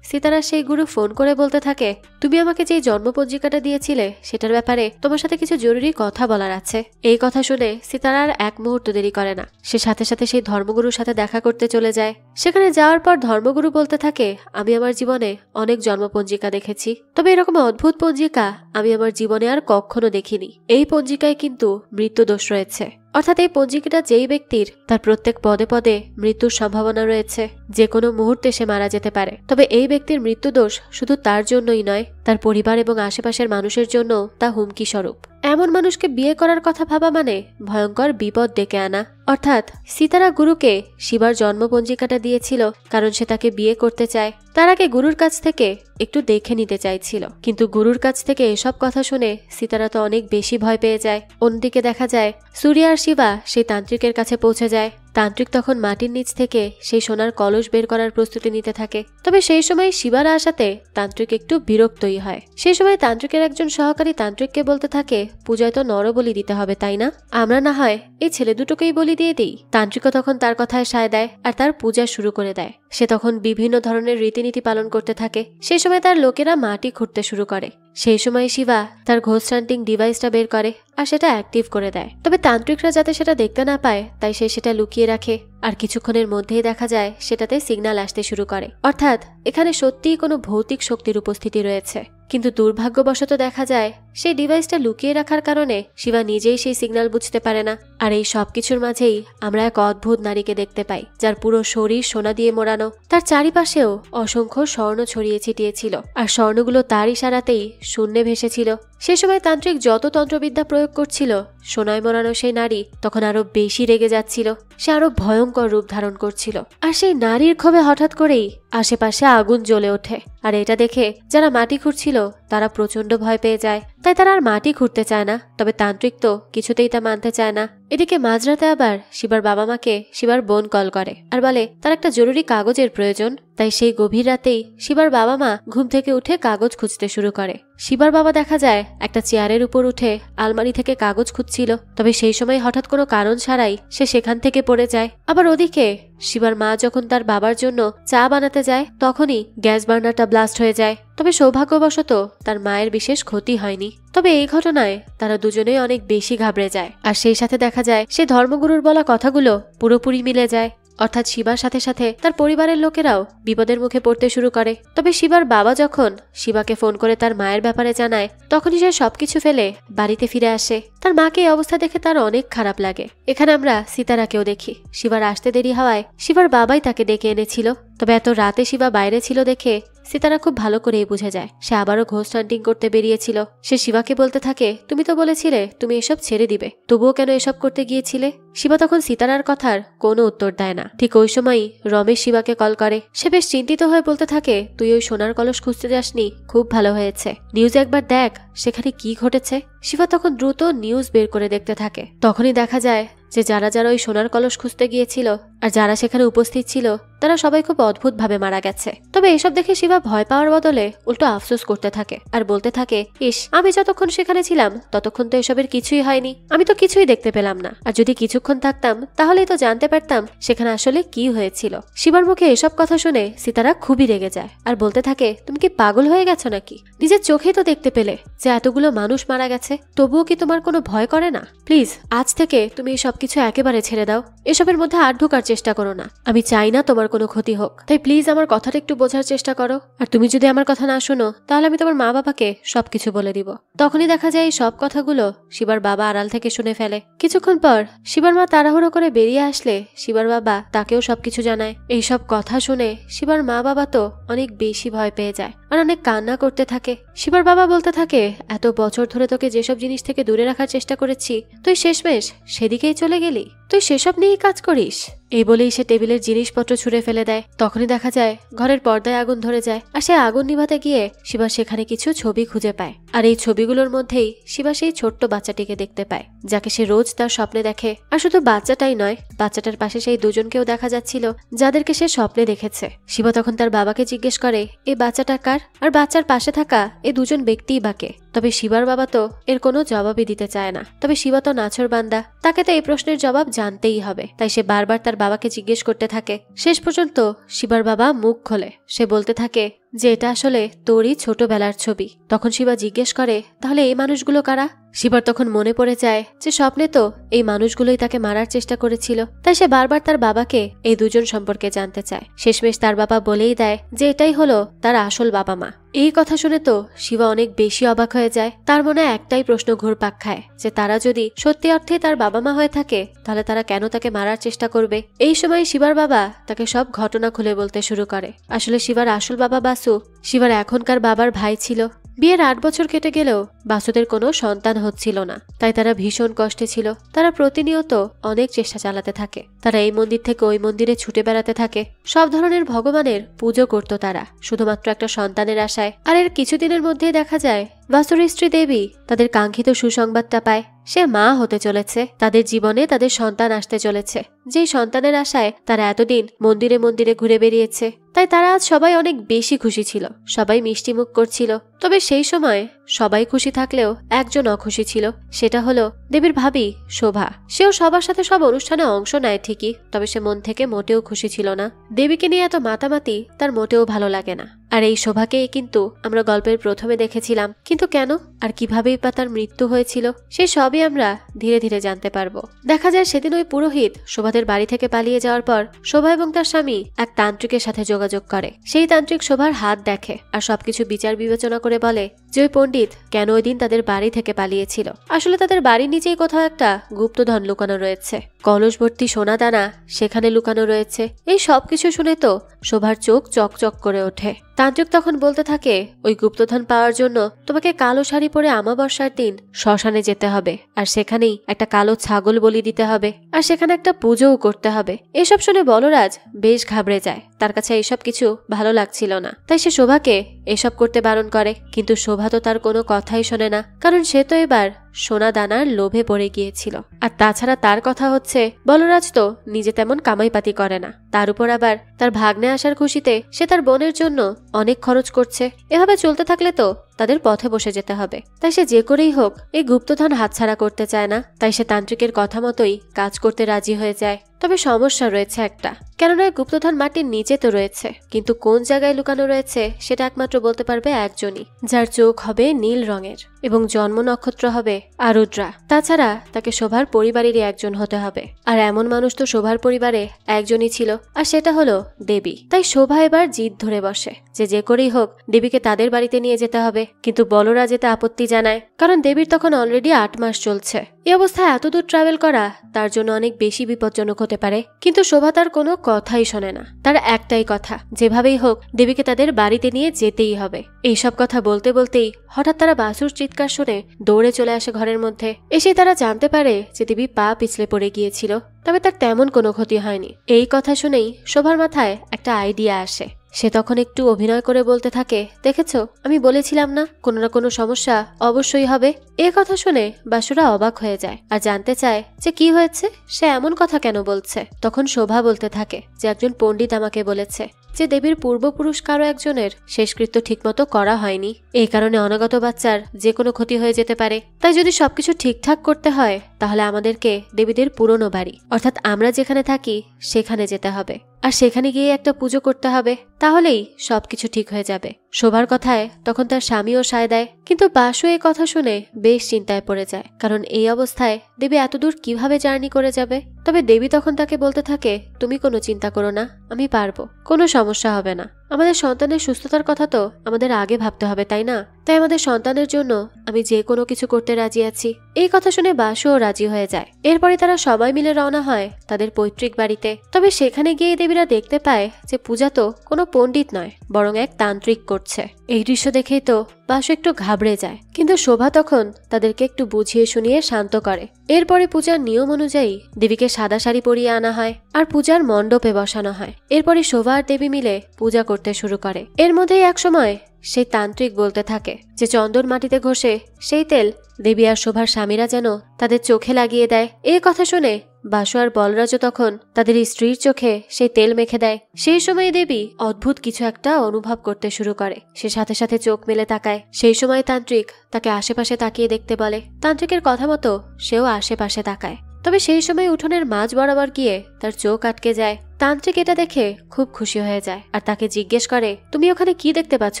সিতারার সেই গুরু ফোন করে বলতে থাকে, তুমি আমাকে যে জন্মপঞ্জিকাটা দিয়েছিলে সেটার ব্যাপারে তোমার সাথে কিছু জরুরি কথা বলার আছে। এই কথা শুনে সিতারা আর এক মুহূর্ত দেরি করে না, সে সাথে সাথে সেই ধর্মগুরুর সাথে দেখা করতে চলে যায়। সেখানে যাওয়ার পর ধর্মগুরু বলতে থাকে, আমি আমার জীবনে অনেক জন্মপঞ্জিকা দেখেছি, তবে এরকম অদ্ভুত পঞ্জিকা আমি আমার জীবনে আর কখনো দেখিনি। এই পঞ্জিকায় কিন্তু মৃত্যু দোষ রয়েছে। অর্থাৎ এই পঞ্জিকাটা যেই ব্যক্তির, তার প্রত্যেক পদে পদে মৃত্যুর সম্ভাবনা রয়েছে, যে কোনো মুহূর্তে সে মারা যেতে পারে। তবে এই ব্যক্তির মৃত্যু দোষ শুধু তার জন্যই নয়, তার পরিবার এবং আশেপাশের মানুষের জন্য তা হুমকি স্বরূপ। এমন মানুষকে বিয়ে করার কথা ভাবা মানে ভয়ঙ্কর বিপদ ডেকে আনা। অর্থাৎ সিতারা গুরুকে শিবার জন্মপঞ্জিকাটা দিয়েছিল কারণ সে তাকে বিয়ে করতে চায়। তার আগে গুরুর কাছ থেকে একটু দেখে নিতে চাইছিল, কিন্তু গুরুর কাছ থেকে এসব কথা শুনে সিতারা তো অনেক বেশি ভয় পেয়ে যায়। অন্যদিকে দেখা যায় সুরিয়া আর শিবা সেই তান্ত্রিকের কাছে পৌঁছে যায়। তান্ত্রিক তখন মাটির নিচ থেকে সেই সোনার কলস বের করার প্রস্তুতি নিতে থাকে। তবে সেই সময় শিবার আসাতে তান্ত্রিক একটু বিরক্তই হয়। সেই সময় তান্ত্রিকের একজন সহকারী তান্ত্রিককে বলতে থাকে, পূজায় তো নরবলি দিতে হবে তাই না, আমরা না হয় এই ছেলে দুটোকেই বলি দিয়ে দিই। তান্ত্রিকও তখন তার কথায় সায় দেয় আর তার পূজা শুরু করে দেয়। সে তখন বিভিন্ন ধরনের রীতিনীতি পালন করতে থাকে। সেই সময় তার লোকেরা মাটি খুঁড়তে শুরু করে। সেই সময় শিবা তার ঘোস্ট হান্টিং ডিভাইসটা বের করে আর সেটা অ্যাক্টিভ করে দেয়। তবে তান্ত্রিকরা যাতে সেটা দেখতে না পায় তাই সে সেটা লুকিয়ে রাখে। আর কিছুক্ষণের মধ্যেই দেখা যায় সেটাতে সিগন্যাল আসতে শুরু করে। অর্থাৎ এখানে সত্যিই কোনো ভৌতিক শক্তির উপস্থিতি রয়েছে। কিন্তু দুর্ভাগ্যবশত দেখা যায় সেই ডিভাইসটা লুকিয়ে রাখার কারণে শিবা নিজেই সেই সিগন্যাল বুঝতে পারে না। আর এই সবকিছুর মাঝেই আমরা এক অদ্ভুত নারীকে দেখতে পাই, যার পুরো শরীর সোনা দিয়ে মোড়ানো। তার চারিপাশেও অসংখ্য স্বর্ণ ছড়িয়ে ছিটিয়ে ছিল, আর স্বর্ণগুলো তার ইশারাতেই শূন্যে ভেসেছিল। সে সময় তান্ত্রিক যত তন্ত্রবিদ্যা প্রয়োগ করছিল, সোনায় মোড়ানো সেই নারী তখন আরো বেশি রেগে যাচ্ছিল। সে আরো ভয়ঙ্কর রূপ ধারণ করছিল। আর সেই নারীর ক্ষোভে হঠাৎ করেই আশেপাশে আগুন জ্বলে ওঠে। আর এটা দেখে যারা মাটি খুঁড়ছিল তারা প্রচন্ড ভয় পেয়ে যায়। তাই তারা আর মাটি খুঁড়তে চায় না। তবে তান্ত্রিক তো কিছুতেই তা মানতে চায় না। এদিকে মাঝরাতে আবার শিবার বাবা মাকে শিবার বোন কল করে আর বলে তার একটা জরুরি কাগজের প্রয়োজন। তাই সেই গভীর রাতেই শিবার বাবা মা ঘুম থেকে উঠে কাগজ খুঁজতে শুরু করে। শিবার বাবা দেখা যায় একটা চেয়ারের উপর উঠে আলমারি থেকে কাগজ খুঁজছিল। তবে সেই সময় হঠাৎ কোনো কারণ ছাড়াই সে সেখান থেকে পড়ে যায়। আবার ওদিকে শিবার মা যখন তার বাবার জন্য চা বানাতে যায় তখনই গ্যাস বার্নারটা ব্লাস্ট হয়ে যায়। তবে সৌভাগ্যবশত তার মায়ের বিশেষ ক্ষতি হয়নি। তবে এই ঘটনায় তারা দুজনেই অনেক বেশি ঘাবড়ে যায়। আর সেই সাথে দেখা যায় সে ধর্মগুরুর বলা কথাগুলো পুরোপুরি মিলে যায়। অর্থাৎ শিবার সাথে সাথে তার পরিবারের লোকেরাও বিপদের মুখে পড়তে শুরু করে। তবে শিবার বাবা যখন শিবাকে ফোন করে তার মায়ের ব্যাপারে জানায় তখনই সে সবকিছু ফেলে বাড়িতে ফিরে আসে। তার মাকে এই অবস্থা দেখে তার অনেক খারাপ লাগে। এখানে আমরা সিতারাকেও দেখি। শিবার আসতে দেরি হওয়ায় শিবার বাবাই তাকে ডেকে এনেছিল। তবে এত রাতে শিবা বাইরে ছিল দেখে সিতারা খুব ভালো করেই বুঝে যায় সে আবারও ঘোস্ট হান্টিং করতে বেরিয়েছিল। সে শিবাকে বলতে থাকে, তুমি তো বলেছিলে তুমি এসব ছেড়ে দিবে, তবুও কেন এসব করতে গিয়েছিলে? শিবা তখন সিতারার কথার কোনো উত্তর দেয় না। ঠিক ওই সময়ই রমেশ শিবাকে কল করে। সে বেশ চিন্তিত হয়ে বলতে থাকে, তুই ওই সোনার কলস খুঁজতে যাসনি, খুব ভালো হয়েছে, নিউজে একবার দেখ সেখানে কি ঘটেছে। শিবা তখন দ্রুত নিউজ বের করে দেখতে থাকে। তখনই দেখা যায় যে যারা যারা ওই সোনার কলস খুঁজতে গিয়েছিল আর যারা সেখানে উপস্থিত ছিল তারা সবাই খুব অদ্ভুতভাবে মারা গেছে। তবে এসব দেখে শিবা ভয় পাওয়ার বদলে উল্টো আফসোস করতে থাকে আর বলতে থাকে, ইস, আমি যতক্ষণ সেখানে ছিলাম ততক্ষণ তো এসবের কিছুই হয়নি, আমি তো কিছুই দেখতে পেলাম না, আর যদি কিছুক্ষণ থাকতাম তাহলেই তো জানতে পারতাম সেখানে আসলে কি হয়েছিল। শিবার মুখে এসব কথা শুনে সিতারা খুবই রেগে যায় আর বলতে থাকে, তুমি কি পাগল হয়ে গেছো নাকি? নিজের চোখেই তো দেখতে পেলে যে এতগুলো মানুষ মারা গেছে, তবুও কি তোমার কোনো ভয় করে না? প্লিজ আজ থেকে তুমি এই সবকিছু একেবারে ছেড়ে দাও, এসবের মধ্যে আর ঢোকার চেষ্টা করো না। আমি চাই না তোমার কোনো ক্ষতি হোক, তাই প্লিজ আমার কথাটা একটু বোঝার চেষ্টা করো। আর তুমি যদি আমার কথা না শোনো তাহলে আমি তোমার মা বাবাকে সবকিছু বলে দিব। তখনই দেখা যায় এই সব কথাগুলো শিবার বাবা আড়াল থেকে শুনে ফেলে। কিছুক্ষণ পর শিবার মা তাড়াহুড়ো করে বেরিয়ে আসলে শিবার বাবা তাকেও সবকিছু জানায়। এইসব কথা শুনে শিবার মা বাবা তো অনেক বেশি ভয় পেয়ে যায় আর অনেক কান্না করতে থাকে। শিবার বাবা বলতে থাকে, এত বছর ধরে তোকে যেসব জিনিস থেকে দূরে রাখার চেষ্টা করেছি তুই শেষমেশ সেদিকেই চলে গেলি, তুই সেসব নিয়েই কাজ করিস। এই বলেই সে টেবিলের জিনিসপত্র ছুঁড়ে ফেলে দেয়। তখনই দেখা যায় ঘরের পর্দায় আগুন ধরে যায় আর সে আগুন নিভাতে গিয়ে শিবা সেখানে কিছু ছবি খুঁজে পায়। আর এই ছবিগুলোর মধ্যেই শিবা সেই ছোট্ট বাচ্চাটিকে দেখতে পায় যাকে সে রোজ তার স্বপ্নে দেখে। আর শুধু বাচ্চাটাই নয়, বাচ্চাটার পাশে সেই দুজনকেও দেখা যাচ্ছিল যাদেরকে সে স্বপ্নে দেখেছে। শিবা তখন তার বাবাকে জিজ্ঞেস করে, এই বাচ্চাটা কার আর বাচ্চার পাশে থাকা এই দুজন ব্যক্তিই বাকে? তবে শিবার বাবা তো এর কোনো জবাবই দিতে চায় না। তবে শিবা তো নাছর বান্দা, তাকে তো এই প্রশ্নের জবাব জানতেই হবে, তাই সে বারবার তার বাবাকে জিজ্ঞেস করতে থাকে। শেষ পর্যন্ত শিবার বাবা মুখ খোলে। সে বলতে থাকে যে এটা আসলে তোরই ছোটবেলার ছবি। তখন শিবা জিজ্ঞেস করে, তাহলে এই মানুষগুলো কারা? শিবার তখন মনে পড়ে যায় যে স্বপ্নে তো এই মানুষগুলোই তাকে মারার চেষ্টা করেছিল। তাই সে বারবার তার বাবাকে এই দুজন সম্পর্কে জানতে চায়। শেষমেশ তার বাবা বলেই দেয় যে এটাই হলো তার আসল বাবা মা। এই কথা শুনে তো শিবা অনেক বেশি অবাক হয়ে যায়। তার মনে একটাই প্রশ্ন ঘুরপাক খায় যে তারা যদি সত্যি অর্থে তার বাবা মা হয়ে থাকে তাহলে তারা কেন তাকে মারার চেষ্টা করবে। এই সময় শিবার বাবা তাকে সব ঘটনা খুলে বলতে শুরু করে। আসলে শিবার আসল বাবা বাসু শিবার এখনকার বাবার ভাই ছিল। বিয়ের 8 বছর কেটে গেলেও বাসুদের কোনো সন্তান হচ্ছিল না, তাই তারা ভীষণ কষ্টে ছিল। তারা প্রতিনিয়ত অনেক চেষ্টা চালাতে থাকে। তারা এই মন্দির থেকে ওই মন্দিরে ছুটে বেড়াতে থাকে। সব ধরনের ভগবানের পুজো করত তারা শুধুমাত্র একটা সন্তানের আশায়। আর এর কিছুদিনের মধ্যেই দেখা যায় বাসুর স্ত্রী দেবী তাদের কাঙ্ক্ষিত সুসংবাদটা পায়। সে মা হতে চলেছে, তাদের জীবনে তাদের সন্তান আসতে চলেছে। যেই সন্তানের আশায় তারা এতদিন মন্দিরে মন্দিরে ঘুরে বেরিয়েছে, তাই তারা আজ সবাই অনেক বেশি খুশি ছিল। সবাই মিষ্টি মুখ করছিল। তবে সেই সময় সবাই খুশি থাকলেও একজন অখুশি ছিল, সেটা হলো দেবীর ভাবি শোভা। সেও সবার সাথে সব অনুষ্ঠানে অংশ নেয় ঠিকই, তবে সে মন থেকে মোটেও খুশি ছিল না। দেবীকে নিয়ে এত মাতামাতি তার মোটেও ভালো লাগে না। আর এই শোভাকেই কিন্তু আমরা গল্পের প্রথমে দেখেছিলাম, কিন্তু কেন আর কিভাবেই বা তার মৃত্যু হয়েছিল সে সবই আমরা ধীরে ধীরে জানতে পারবো। দেখা যায় সেদিন ওই পুরোহিত শোভাদের বাড়ি থেকে পালিয়ে যাওয়ার পর শোভা এবং তার স্বামী এক তান্ত্রিকের সাথে যোগাযোগ করে। সেই তান্ত্রিক শোভার হাত দেখে আর সবকিছু বিচার বিবেচনা করে বলে যে ওই পণ্ডিত কেন ওই দিন তাদের বাড়ি থেকে পালিয়েছিল। আসলে তাদের বাড়ির নিচেই কোথাও একটা গুপ্তধন লুকানো রয়েছে, কলস ভর্তি সোনা দানা সেখানে লুকানো রয়েছে। এই সবকিছু শুনে তো শোভার চোখ চকচক করে ওঠে। তান্ত্রিক তখন বলতে থাকে, ওই গুপ্তধন পাওয়ার জন্য তোমাকে কালো শাড়ি পরে অমাবস্যার দিন শ্মশানে যেতে হবে, আর সেখানেই একটা কালো ছাগল বলি দিতে হবে, আর সেখানে একটা পুজোও করতে হবে। এসব শুনে বলরাজ বেশ ঘাবড়ে যায়। তার কাছে এইসব কিছু ভালো লাগছিল না, তাই সে শোভাকে এসব করতে বারণ করে। কিন্তু শোভা তো তার কোনো কথাই শোনে না, কারণ সে তো এবার সোনা দানার লোভে পড়ে গিয়েছিল। আর তাছাড়া তার কথা হচ্ছে বলরাজ তো নিজে তেমন কামাইপাতি করে না, তার উপর আবার তার ভাগ্নে আসার খুশিতে সে তার বোনের জন্য অনেক খরচ করছে। এভাবে চলতে থাকলে তো তাদের পথে বসে যেতে হবে। তাই সে যে করেই হোক এই গুপ্তধন হাতছাড়া করতে চায় না। তাই সে তান্ত্রিকের কথা মতোই কাজ করতে রাজি হয়ে যায়। তবে সমস্যা রয়েছে একটা, কেননা গুপ্তধন মাটির নিচে তো রয়েছে, কিন্তু কোন জায়গায় লুকানো রয়েছে সেটা একমাত্র বলতে পারবে একজনই, যার চোখ হবে নীল রঙের এবং জন্ম নক্ষত্র হবে আরুদ্রা। তাছাড়া তাকে শোভার পরিবারেরই একজন হতে হবে। আর এমন মানুষ তো শোভার পরিবারে একজনই ছিল, আর সেটা হলো দেবী। তাই শোভা এবার জিদ ধরে বসে যে করেই হোক দেবীকে তাদের বাড়িতে নিয়ে যেতে হবে। কিন্তু বলরাজ এতে আপত্তি জানায়, কারণ দেবীর তখন অলরেডি 8 মাস চলছে এই অবস্থায় এতদূর ট্রাভেল করা তার জন্য অনেক বেশি বিপজ্জনক হতে পারে। কিন্তু শোভা তার কোনো কথাই শোনে না। তার একটাই কথা, যেভাবেই হোক দেবীকে তাদের বাড়িতে নিয়ে যেতেই হবে। এইসব কথা বলতে বলতেই হঠাৎ তারা বাসুর চিৎকার শুনে দৌড়ে চলে আসে ঘরের মধ্যে। এসে তারা জানতে পারে যে দেবী পা পিছলে পড়ে গিয়েছিল, তবে তার তেমন কোনো ক্ষতি হয়নি। এই কথা শুনেই শোভার মাথায় একটা আইডিয়া আসে। সে তখন একটু অভিনয় করে বলতে থাকে, দেখেছো, আমি বলেছিলাম না কোনো না কোনো সমস্যা অবশ্যই হবে। এ কথা শুনে বাসুরা অবাক হয়ে যায় আর জানতে চায় যে কি হয়েছে, সে এমন কথা কেন বলছে। তখন শোভা বলতে থাকে যে একজন পণ্ডিত আমাকে বলেছে যে দেবীর পূর্বপুরুষ কারো একজনের শেষকৃত্য ঠিকমতো করা হয়নি, এই কারণে অনাগত বাচ্চার যে কোনো ক্ষতি হয়ে যেতে পারে। তাই যদি সবকিছু ঠিকঠাক করতে হয় তাহলে আমাদেরকে দেবীদের পুরনো বাড়ি অর্থাৎ আমরা যেখানে থাকি সেখানে যেতে হবে, আর সেখানে গিয়ে একটা পুজো করতে হবে, তাহলেই সবকিছু ঠিক হয়ে যাবে। শোভার কথায় তখন তার স্বামীও সায় দেয়, কিন্তু বাসু এই কথা শুনে বেশ চিন্তায় পড়ে যায়, কারণ এই অবস্থায় দেবী এতদূর কিভাবে জার্নি করে যাবে। তবে দেবী তখন তাকে বলতে থাকে, তুমি কোনো চিন্তা করো না, আমি পারবো, কোনো সমস্যা হবে না। আমাদের সন্তানের সুস্থতার কথা তো আমাদের আগে ভাবতে হবে, তাই না? তাই আমাদের সন্তানের জন্য আমি যে কোনো কিছু করতে রাজি আছি। এই কথা শুনে বাসুও রাজি হয়ে যায়। এরপরে তারা সবাই মিলে রওনা হয় তাদের পৈতৃক বাড়িতে। তবে সেখানে গিয়ে দেবীরা দেখতে পায় যে পূজা তো কোনো পণ্ডিত নয়, বরং এক তান্ত্রিক করছে। এই দৃশ্য দেখেই তো বাসু একটু ঘাবড়ে যায়, কিন্তু শোভা তখন তাদেরকে একটু বুঝিয়ে শুনিয়ে শান্ত করে। এরপরে পূজার নিয়ম অনুযায়ী দেবীকে সাদা শাড়ি পরিয়ে আনা হয় আর পূজার মণ্ডপে বসানো হয়। এরপরে শোভা আর দেবী মিলে পূজা করতে শুরু করে। এর মধ্যেই এক সময় সেই তান্ত্রিক বলতে থাকে যে চন্দন মাটিতে ঘষে সেই তেল দেবী আর শোভার স্বামীরা যেন তাদের চোখে লাগিয়ে দেয়। এই কথা শুনে বাসু আর বলরাজও তখন তাদের স্ত্রীর চোখে সেই তেল মেখে দেয়। সেই সময় দেবী অদ্ভুত কিছু একটা অনুভব করতে শুরু করে। সে সাথে সাথে চোখ মেলে তাকায়। সেই সময় তান্ত্রিক তাকে আশেপাশে তাকিয়ে দেখতে বলে। তান্ত্রিকের কথা মতো সেও আশেপাশে তাকায়। তবে সেই সময় উঠোনের মাঝ বরাবর গিয়ে তার চোখ আটকে যায়। তান্ত্রিক এটা দেখে খুব খুশি হয়ে যায় আর তাকে জিজ্ঞেস করে, তুমি ওখানে কি দেখতে পাচ্ছ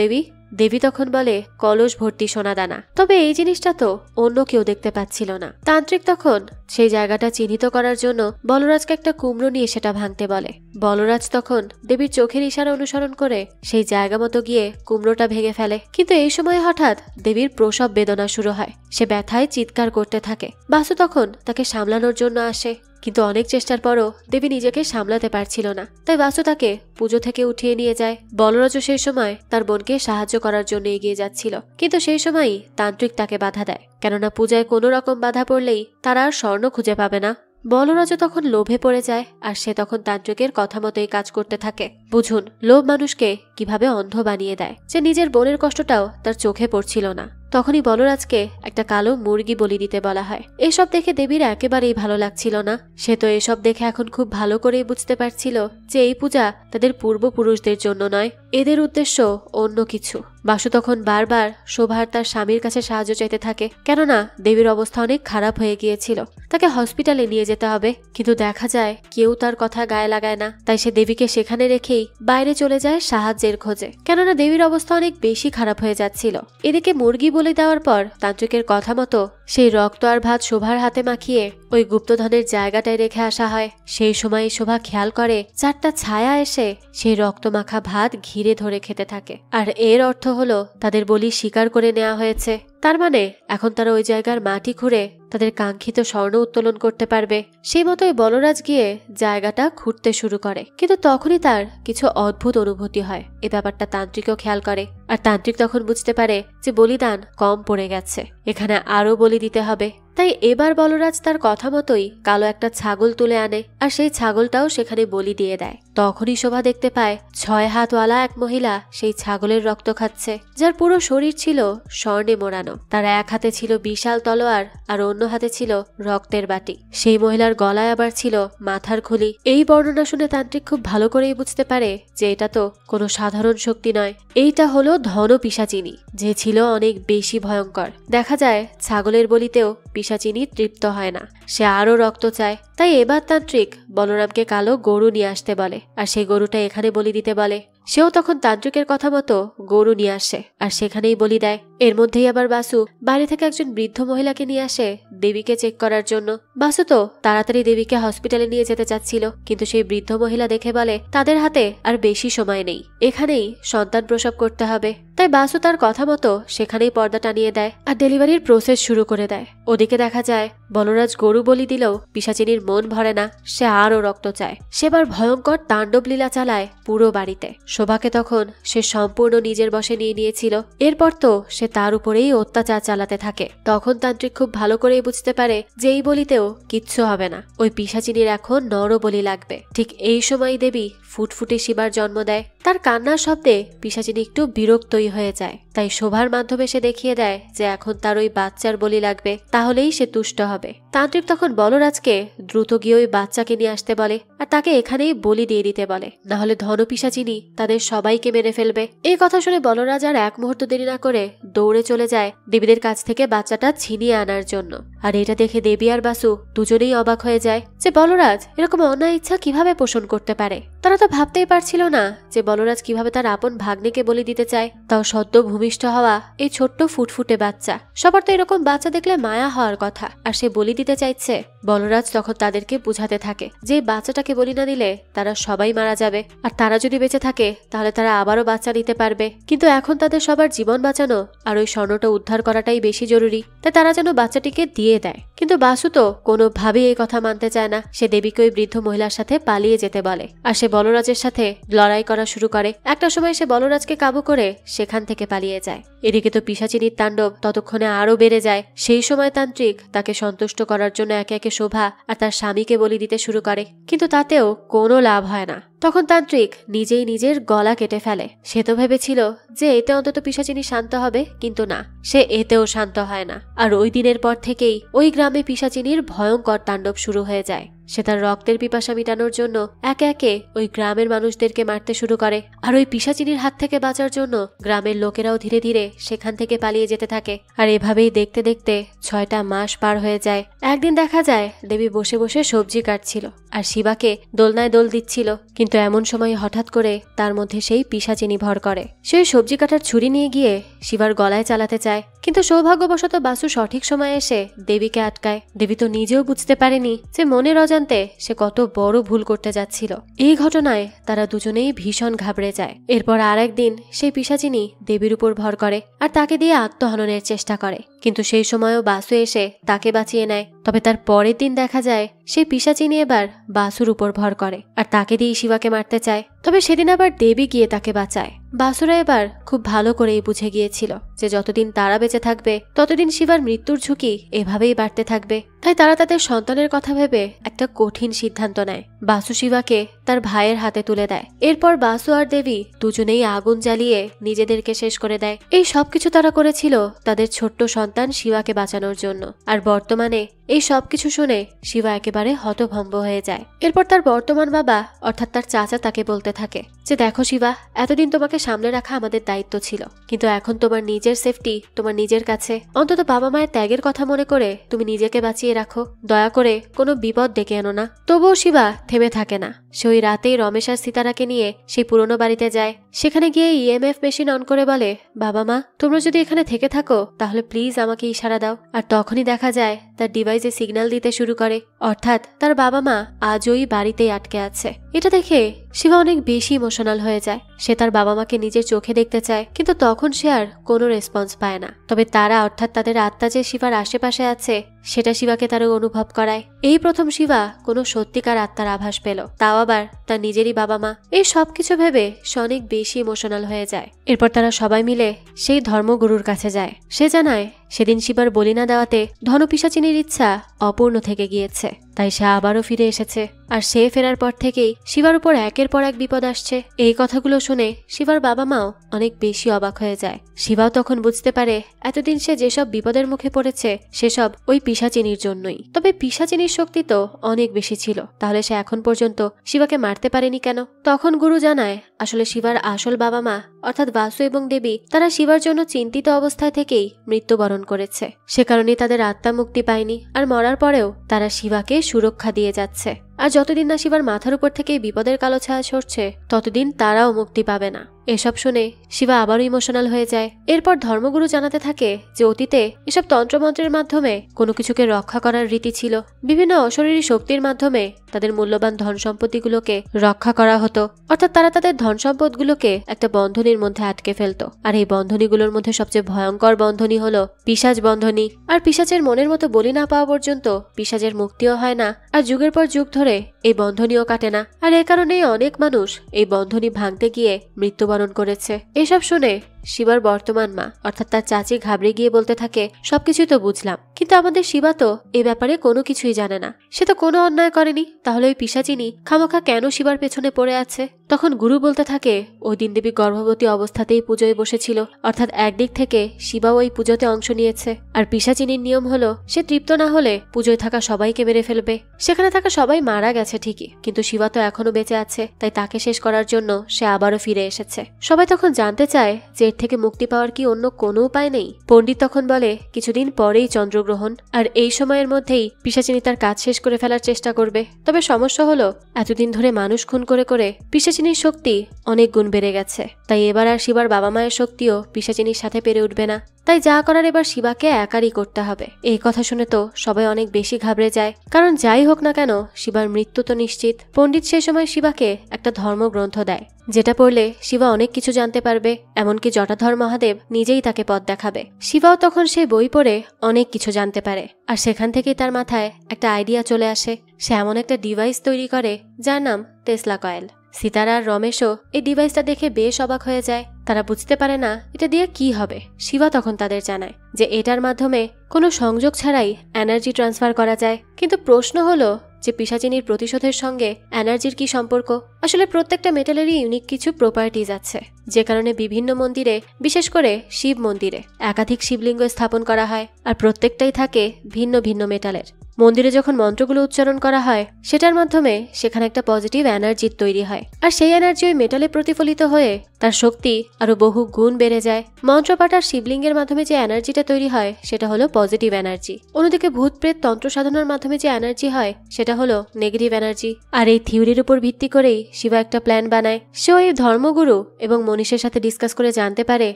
দেবী? দেবী তখন বলে, কলস ভর্তি সোনাদানা। তবে এই জিনিসটা তো অন্য কেউ দেখতে পাচ্ছিল না। তান্ত্রিক তখন সেই জায়গাটা চিহ্নিত করার জন্য বলরাজকে একটা কুমড়ো নিয়ে সেটা ভাঙতে বলে। বলরাজ তখন দেবীর চোখের ইশারা অনুসরণ করে সেই জায়গা মতো গিয়ে কুমড়োটা ভেঙে ফেলে। কিন্তু এই সময় হঠাৎ দেবীর প্রসব বেদনা শুরু হয়। সে ব্যথায় চিৎকার করতে থাকে। বাসু তখন তাকে সামলানোর জন্য আসে, কিন্তু অনেক চেষ্টার পরও দেবী নিজেকে সামলাতে পারছিল না। তাই বাসু তাকে পুজো থেকে উঠিয়ে নিয়ে যায়। বলরাজও সেই সময় তার বোনকে সাহায্য করার জন্য এগিয়ে যাচ্ছিল, কিন্তু সেই সময়ই তান্ত্রিক তাকে বাধা দেয়, কেননা পূজায় কোনো রকম বাধা পড়লেই তারা আর স্বর্ণ খুঁজে পাবে না। বলরাজও তখন লোভে পড়ে যায় আর সে তখন তান্ত্রিকের কথা মতোই কাজ করতে থাকে। বুঝুন, লোভ মানুষকে কিভাবে অন্ধ বানিয়ে দেয়, যে নিজের বোনের কষ্টটাও তার চোখে পড়ছিল না। তখনই বলরাজকে একটা কালো মুরগি বলি দিতে বলা হয়। এসব দেখে দেবীর একেবারেই ভালো লাগছিল না। সে তো এসব দেখে এখন খুব ভালো করেই বুঝতে পারছিল যে এই পূজা তাদের পূর্বপুরুষদের জন্য নয়, এদের উদ্দেশ্য অন্য কিছু। বাসু তখন বারবার শোভার তার স্বামীর কাছে সাহায্য চাইতে থাকে, কেননা দেবীর অবস্থা অনেক খারাপ হয়ে গিয়েছিল। তাকে হসপিটালে নিয়ে যেতে হবে, কিন্তু দেখা যায় কেউ তার কথা গায়ে লাগায় না। তাই সে দেবীকে সেখানে রেখেই বাইরে চলে যায় সাহায্যের খোঁজে, কেননা দেবীর অবস্থা অনেক বেশি খারাপ হয়ে যাচ্ছিল। এদিকে মুরগি বলে দেওয়ার পর তান্ত্রিকের কথা মতো সেই রক্ত আর ভাত শোভার হাতে মাখিয়ে ওই গুপ্তধনের জায়গাটায় রেখে আসা হয়। সেই সময় শোভা খেয়াল করে চারটা ছায়া এসে সেই রক্তমাখা ভাত ঘিরে ধরে খেতে থাকে, আর এর অর্থ হলো তাদের বলি স্বীকার করে নেওয়া হয়েছে। তার মানে এখন তারা ওই জায়গার মাটি খুঁড়ে তাদের কাঙ্ক্ষিত স্বর্ণ উত্তোলন করতে পারবে। সেই মতোই বলরাজ গিয়ে জায়গাটা খুঁড়তে শুরু করে, কিন্তু তখনই তার কিছু অদ্ভুত অনুভূতি হয়। এ ব্যাপারটা তান্ত্রিকও খেয়াল করে, আর তান্ত্রিক তখন বুঝতে পারে যে বলিদান কম পড়ে গেছে, এখানে আরো বলি দিতে হবে। তাই এবার বলরাজ তার কথা মতোই কালো একটা ছাগল তুলে আনে আর সেই ছাগলটাও সেখানে বলি দিয়ে দেয়। তখনই শোভা দেখতে পায় 6 হাতওয়ালা এক মহিলা সেই ছাগলের রক্ত খাচ্ছে, যার পুরো শরীর ছিল স্বর্ণে মোড়ানো। তার এক হাতে ছিল বিশাল তলোয়ার আর অন্য হাতে ছিল রক্তের বাটি। সেই মহিলার গলায় আবার ছিল মাথার খুলি। এই বর্ণনা শুনে তান্ত্রিক খুব ভালো করেই বুঝতে পারে যে এটা তো কোনো সাধারণ শক্তি নয়, এইটা হলো ধন পিশাচিনী, যে ছিল অনেক বেশি ভয়ঙ্কর। দেখা যায় ছাগলের বলিতেও পিশাচিনী তৃপ্ত হয় না, সে আরো রক্ত চায়। তাই এবার তান্ত্রিক বলরামকে কালো গরু নিয়ে আসতে বলে আর সেই গরুটা এখানে বলি দিতে বলে। সেও তখন তান্ত্রিকের কথা মতো গরু নিয়ে আসে আর সেখানেই বলি দেয়। এর মধ্যেই আবার বাসু বাইরে থেকে একজন বৃদ্ধ মহিলাকে নিয়ে আসে দেবীকে চেক করার জন্য। বাসু তো তাড়াতাড়ি দেবীকে হসপিটালে নিয়ে যেতে চাচ্ছিল, কিন্তু সেই বৃদ্ধ মহিলা দেখে বলে তাদের হাতে আর বেশি সময় নেই, এখানেই সন্তান প্রসব করতে হবে। তাই বাসু তার কথা মতো সেখানেই পর্দা টানিয়ে দেয় আর ডেলিভারির প্রসেস শুরু করে দেয়। ওদিকে দেখা যায় বলরাজ গরু বলি দিলেও পিশাচিনীর মন ভরে না, সে আরও রক্ত চায়। সেবার ভয়ঙ্কর তাণ্ডব লীলা চালায় পুরো বাড়িতে। শোভাকে তখন সে সম্পূর্ণ নিজের বশে নিয়ে নিয়েছিল, এরপর তো সে তার উপরেই অত্যাচার চালাতে থাকে। তখন তান্ত্রিক খুব ভালো করেই বুঝতে পারে যে এই বলিতেও কিচ্ছু হবে না, ওই পিশাচিনীর এখন নরবলি লাগবে। ঠিক এই সময় দেবী ফুটফুটে শিবার জন্ম দেয়। তার কান্নার শব্দে পিশাচিনী একটু বিরক্তই হয়ে যায়, তাই শোভার মাধ্যমে সে দেখিয়ে দেয় যে এখন তার ওই বাচ্চার বলি লাগবে, তাহলেই সে তুষ্ট হবে। তান্ত্রিক তখন বলরাজকে দ্রুত গিয়ে ওই বাচ্চাকে নিয়ে আসতে বলে আর তাকে এখানেই বলি দিয়ে দিতে বলে, না হলে ধন পিশাচিনী তাদের সবাইকে মেরে ফেলবে। এই কথা শুনে বলরাজ আর এক মুহূর্ত দেরি না করে দৌড়ে চলে যায় দেবীদের কাছ থেকে বাচ্চাটা ছিনিয়ে আনার জন্য। আর এটা দেখে দেবী আর বাসু দুজনেই অবাক হয়ে যায় যে বলরাজ এরকম অন্যায় ইচ্ছা কিভাবে পোষণ করতে পারে। তারা তো ভাবতেই পারছিল না যে বলরাজ কিভাবে তার আপন ভাগ্নেকে বলি দিতে চায়, তাও সদ্য ভূমিষ্ঠ হওয়া এই ছোট্ট ফুটফুটে বাচ্চা। সবার তো এরকম বাচ্চা দেখলে মায়া হওয়ার কথা, আর সে বলি দিতে চাইছে। বলরাজ তখন তাদেরকে বুঝাতে থাকে যে বাচ্চাটাকে বলি না দিলে তারা সবাই মারা যাবে, আর তারা যদি বেঁচে থাকে তাহলে তারা আবারও বাচ্চা নিতে পারবে। কিন্তু এখন তাদের সবার জীবন বাঁচানো আর ওই স্বর্ণটা উদ্ধার করাটাই বেশি জরুরি, তাই তারা যেন বাচ্চাটিকে দিয়ে দেয়। কিন্তু বাসু তো কোনোভাবেই এই কথা মানতে চায় না। সে দেবীকে ওই বৃদ্ধ মহিলার সাথে পালিয়ে যেতে বলে আর সে বলরাজের সাথে লড়াই করা শুরু করে। একটা সময় সে বলরাজকে কাবু করে সেখান থেকে পালিয়ে যায়। এদিকে তো পিশাচিনীর তাণ্ডব ততক্ষণে আরো বেড়ে যায়। সেই সময় তান্ত্রিক তাকে সন্তুষ্ট করার জন্য একে একে শোভা আর তার স্বামীকে বলি দিতে শুরু করে, কিন্তু তাতেও কোনো লাভ হয় না। তখন তান্ত্রিক নিজেই নিজের গলা কেটে ফেলে। সে তো ভেবেছিল যে এতে অন্তত পিশাচিনী শান্ত হবে, কিন্তু না, সে এতেও শান্ত হয় না। আর ওই দিনের পর থেকেই ওই গ্রামে পিশাচিনীর ভয়ঙ্কর তাণ্ডব শুরু হয়ে যায়। সে তার রক্তের পিপাসা মিটানোর জন্য একে একে ওই গ্রামের মানুষদেরকে মারতে শুরু করে। আর ওই পিশাচিনীর হাত থেকে বাঁচার জন্য গ্রামের লোকেরাও ধীরে ধীরে সেখান থেকে পালিয়ে যেতে থাকে। আর এভাবেই দেখতে দেখতে 6টা মাস পার হয়ে যায়। একদিন দেখা যায় দেবী বসে বসে সবজি কাটছিল আর শিবাকে দোলনায় দোল দিচ্ছিল, কিন্তু এমন সময় হঠাৎ করে তার মধ্যে সেই পিশাচিনী ভর করে। সে সবজি কাটার ছুরি নিয়ে গিয়ে শিবার গলায় চালাতে চায়, কিন্তু সৌভাগ্যবশত বাসু সঠিক সময়ে এসে দেবীকে আটকায়। দেবী তো নিজেও বুঝতে পারেনি যে মনের অজান্তে সে কত বড় ভুল করতে যাচ্ছিল। এই ঘটনায় তারা দুজনেই ভীষণ ঘাবড়ে যায়। এরপর আর একদিন সেই পিশাচিনী দেবীর উপর ভর করে আর তাকে দিয়ে আত্মহননের চেষ্টা করে, কিন্তু সেই সময়ও বাসু এসে তাকে বাঁচিয়ে নেয়। তবে তার পরের দিন দেখা যায় সেই পিশাচিনী এবার বাসুর উপর ভর করে আর তাকে দিয়ে শিবাকে মারতে চায়। তবে সেদিন আবার দেবী গিয়ে তাকে বাঁচায়। বাসুরা এবার খুব ভালো করেই বুঝে গিয়েছিল যে যতদিন তারা বেঁচে থাকবে ততদিন শিবার মৃত্যুর ঝুঁকি এভাবেই বাড়তে থাকবে। তাই তারা তাদের সন্তানের কথা ভেবে একটা কঠিন সিদ্ধান্ত নেয়। বাসু শিবাকে তার ভাইয়ের হাতে তুলে দেয়। এরপর বাসু আর দেবী দুজনেই আগুন জ্বালিয়ে নিজেদেরকে শেষ করে দেয়। এই সবকিছু তারা করেছিল তাদের ছোট্ট সন্তান শিবাকে বাঁচানোর জন্য। আর বর্তমানে এই সবকিছু শুনে শিবা একেবারে হতভম্ব হয়ে যায়। এরপর তার বর্তমান বাবা অর্থাৎ তার চাচা তাকে বলতে থাকে যে দেখো শিবা, এতদিন তোমাকে সামলে রাখা আমাদের দায়িত্ব ছিল, কিন্তু এখন তোমার নিজের সেফটি তোমার নিজের কাছে। অন্তত বাবা মায়ের ত্যাগের কথা মনে করে তুমি নিজেকে বাঁচিয়ে রাখো, দয়া করে কোনো বিপদ ডেকে আনো না। তবুও শিবা থেমে থাকে না। সে ওই রাতেই রমেশ আর সীতারাকে নিয়ে সেই পুরনো বাড়িতে যায়। সেখানে গিয়ে ইএমএফ মেশিন অন করে বলে, বাবা মা তোমরা যদি এখানে থেকে থাকো তাহলে প্লিজ আমাকে ইশারা দাও। আর তখনই দেখা যায় তার ডিভাইসে সিগন্যাল দিতে শুরু করে, অর্থাৎ তার বাবা মা আজই বাড়িতেই আটকে আছে। এটা দেখে শিবা অনেক বেশি ইমোশনাল হয়ে যায়। সে তার বাবা মাকে নিজের চোখে দেখতে চায়, কিন্তু তখন সে আর কোনো রেসপন্স পায় না। তবে তারা অর্থাৎ তাদের আত্মা যে শিবার আশেপাশে আছে সেটা শিবাকে তারও অনুভব করায়। এই প্রথম শিবা কোনো সত্যিকার আত্মার আভাস পেল, তাও আবার তার নিজেরই বাবা মা। এই সবকিছু ভেবে সে অনেক বেশি ইমোশনাল হয়ে যায়। এরপর তারা সবাই মিলে সেই ধর্মগুরুর কাছে যায়। সে জানায় সেদিন শিবার বলি না দেওয়াতে ধনপিশাচিনীর ইচ্ছা অপূর্ণ থেকে গিয়েছে, তাই সে আবারও ফিরে এসেছে। আর সে ফেরার পর থেকেই শিবার উপর একের পর এক বিপদ আসছে। এই কথাগুলো শুনে শিবার বাবা মাও অনেক বেশি অবাক হয়ে যায়। শিবাও তখন বুঝতে পারে এতদিন সে যেসব বিপদের মুখে পড়েছে সেসব ওই পিশাচিনীর জন্যই। তবে পিশাচিনীর শক্তি তো অনেক বেশি ছিল, তাহলে সে এখন পর্যন্ত শিবাকে মারতে পারেনি কেন? তখন গুরু জানায় আসলে শিবার আসল বাবা মা অর্থাৎ বাসু এবং দেবী তারা শিবার জন্য চিন্তিত অবস্থায় থেকেই মৃত্যুবরণ করেছে। সে কারণে তাদের আত্মা মুক্তি পায়নি, আর মরার পরেও তারা শিবাকে সুরক্ষা দিয়ে যাচ্ছে। আর যতদিন না শিবার মাথার উপর থেকে বিপদের কালো ছায়া সরছে ততদিন তারাও মুক্তি পাবে না। এসব শুনে শিবা আবারও ইমোশনাল হয়ে যায়। এরপর ধর্মগুরু জানাতে থাকে যে অতীতে এসব তন্ত্রমন্ত্রের মাধ্যমে কোনো কিছুকে রক্ষা করার রীতি ছিল। বিভিন্ন অশরীরী শক্তির মাধ্যমে তাদের মূল্যবান ধন সম্পত্তিগুলোকে রক্ষা করা হতো, অর্থাৎ তারা তাদের ধন সম্পদগুলোকে একটা বন্ধনীর মধ্যে আটকে ফেলতো। আর এই বন্ধনীগুলোর মধ্যে সবচেয়ে ভয়ঙ্কর বন্ধনী হলো পিশাচ বন্ধনী। আর পিশাচের মনের মতো বলি না পাওয়া পর্যন্ত পিশাচের মুক্তিও হয় না, আর যুগের পর যুগ ধরে এই বন্ধনীও কাটে না। আর এ কারণেই অনেক মানুষ এই বন্ধনী ভাঙতে গিয়ে মৃত্যুবরণ করেছে। এসব শুনে শিবার বর্তমান মা অর্থাৎ তার চাচি ঘাবড়ে গিয়ে বলতে থাকে, সবকিছুই তো বুঝলাম, কিন্তু আমাদের শিবা তো এ ব্যাপারে কোনো কিছুই জানে না। সে তো কোনো অন্যায় করেনি, তাহলে ওই পিশাচিনী খামোখা কেন শিবার পেছনে পড়ে আছে? তখন গুরু বলতে থাকে, ওই দিন দেবী গর্ভবতী অবস্থাতেই পুজোয় বসেছিল, অর্থাৎ একদিক থেকে শিবাও ওই পুজোতে অংশ নিয়েছে। আর পিশাচিনীর নিয়ম হলো সে তৃপ্ত না হলে পুজোয় থাকা সবাইকে মেরে ফেলবে। সেখানে থাকা সবাই মারা গেছে ঠিকই, কিন্তু শিবা তো এখনো বেঁচে আছে, তাই তাকে শেষ করার জন্য সে আবারও ফিরে এসেছে। সবাই তখন জানতে চায় যে এর থেকে মুক্তি পাওয়ার কি অন্য কোনো উপায় নেই? পণ্ডিত তখন বলে, কিছুদিন পরেই চন্দ্রগ্রহণ, আর এই সময়ের মধ্যেই পিশাচিনী তার কাজ শেষ করে ফেলার চেষ্টা করবে। তবে সমস্যা হলো এতদিন ধরে মানুষ খুন করে করে পিশাচিনীর শক্তি অনেক গুণ বেড়ে গেছে, তাই এবার আর শিবার বাবা মায়ের শক্তিও পিশাচিনীর সাথে পেরে উঠবে না। তাই যা করার এবার শিবাকে একারই করতে হবে। এই কথা শুনে তো সবাই অনেক বেশি ঘাবড়ে যায়, কারণ যাই হোক না কেন শিবার মৃত্যু তো নিশ্চিত। পণ্ডিত সে সময় শিবাকে একটা ধর্মগ্রন্থ দেয়, যেটা পড়লে শিবা অনেক কিছু জানতে পারবে, এমনকি জটাধর মহাদেব নিজেই তাকে পথ দেখাবে। শিবাও তখন সে বই পড়ে অনেক কিছু জানতে পারে, আর সেখান থেকেই তার মাথায় একটা আইডিয়া চলে আসে। সে এমন একটা ডিভাইস তৈরি করে যার নাম টেসলা কয়েল। সিতারা আর রমেশও এই ডিভাইসটা দেখে বেশ অবাক হয়ে যায়। তারা বুঝতে পারে না এটা দিয়ে কি হবে। শিবা তখন তাদের জানায় যে এটার মাধ্যমে কোনো সংযোগ ছাড়াই এনার্জি ট্রান্সফার করা যায়। কিন্তু প্রশ্ন হলো যে পিশাচিনীর প্রতিশোধের সঙ্গে এনার্জির কি সম্পর্ক? আসলে প্রত্যেকটা মেটালেরই ইউনিক কিছু প্রপার্টিজ আছে, যে কারণে বিভিন্ন মন্দিরে, বিশেষ করে শিব মন্দিরে একাধিক শিবলিঙ্গ স্থাপন করা হয়, আর প্রত্যেকটাই থাকে ভিন্ন ভিন্ন মেটালের। মন্দিরে যখন মন্ত্রগুলো উচ্চারণ করা হয় সেটার মাধ্যমে সেখানে একটা পজিটিভ এনার্জি তৈরি হয়, আর সেই এনার্জি ওই মেটালে প্রতিফলিত হয়ে তার শক্তি আরো বহু গুণ বেড়ে যায়। মন্ত্রপাঠ আর শিবলিঙ্গের মাধ্যমে যে এনার্জিটা তৈরি হয় সেটা হলো পজিটিভ এনার্জি। অন্যদিকে ভূত প্রেত তন্ত্র সাধনার মাধ্যমে যে এনার্জি হয় সেটা হলো নেগেটিভ এনার্জি। আর এই থিওরির উপর ভিত্তি করেই শিবা একটা প্ল্যান বানায়। সে ওই ধর্মগুরু এবং মনীষের সাথে ডিসকাস করে জানতে পারে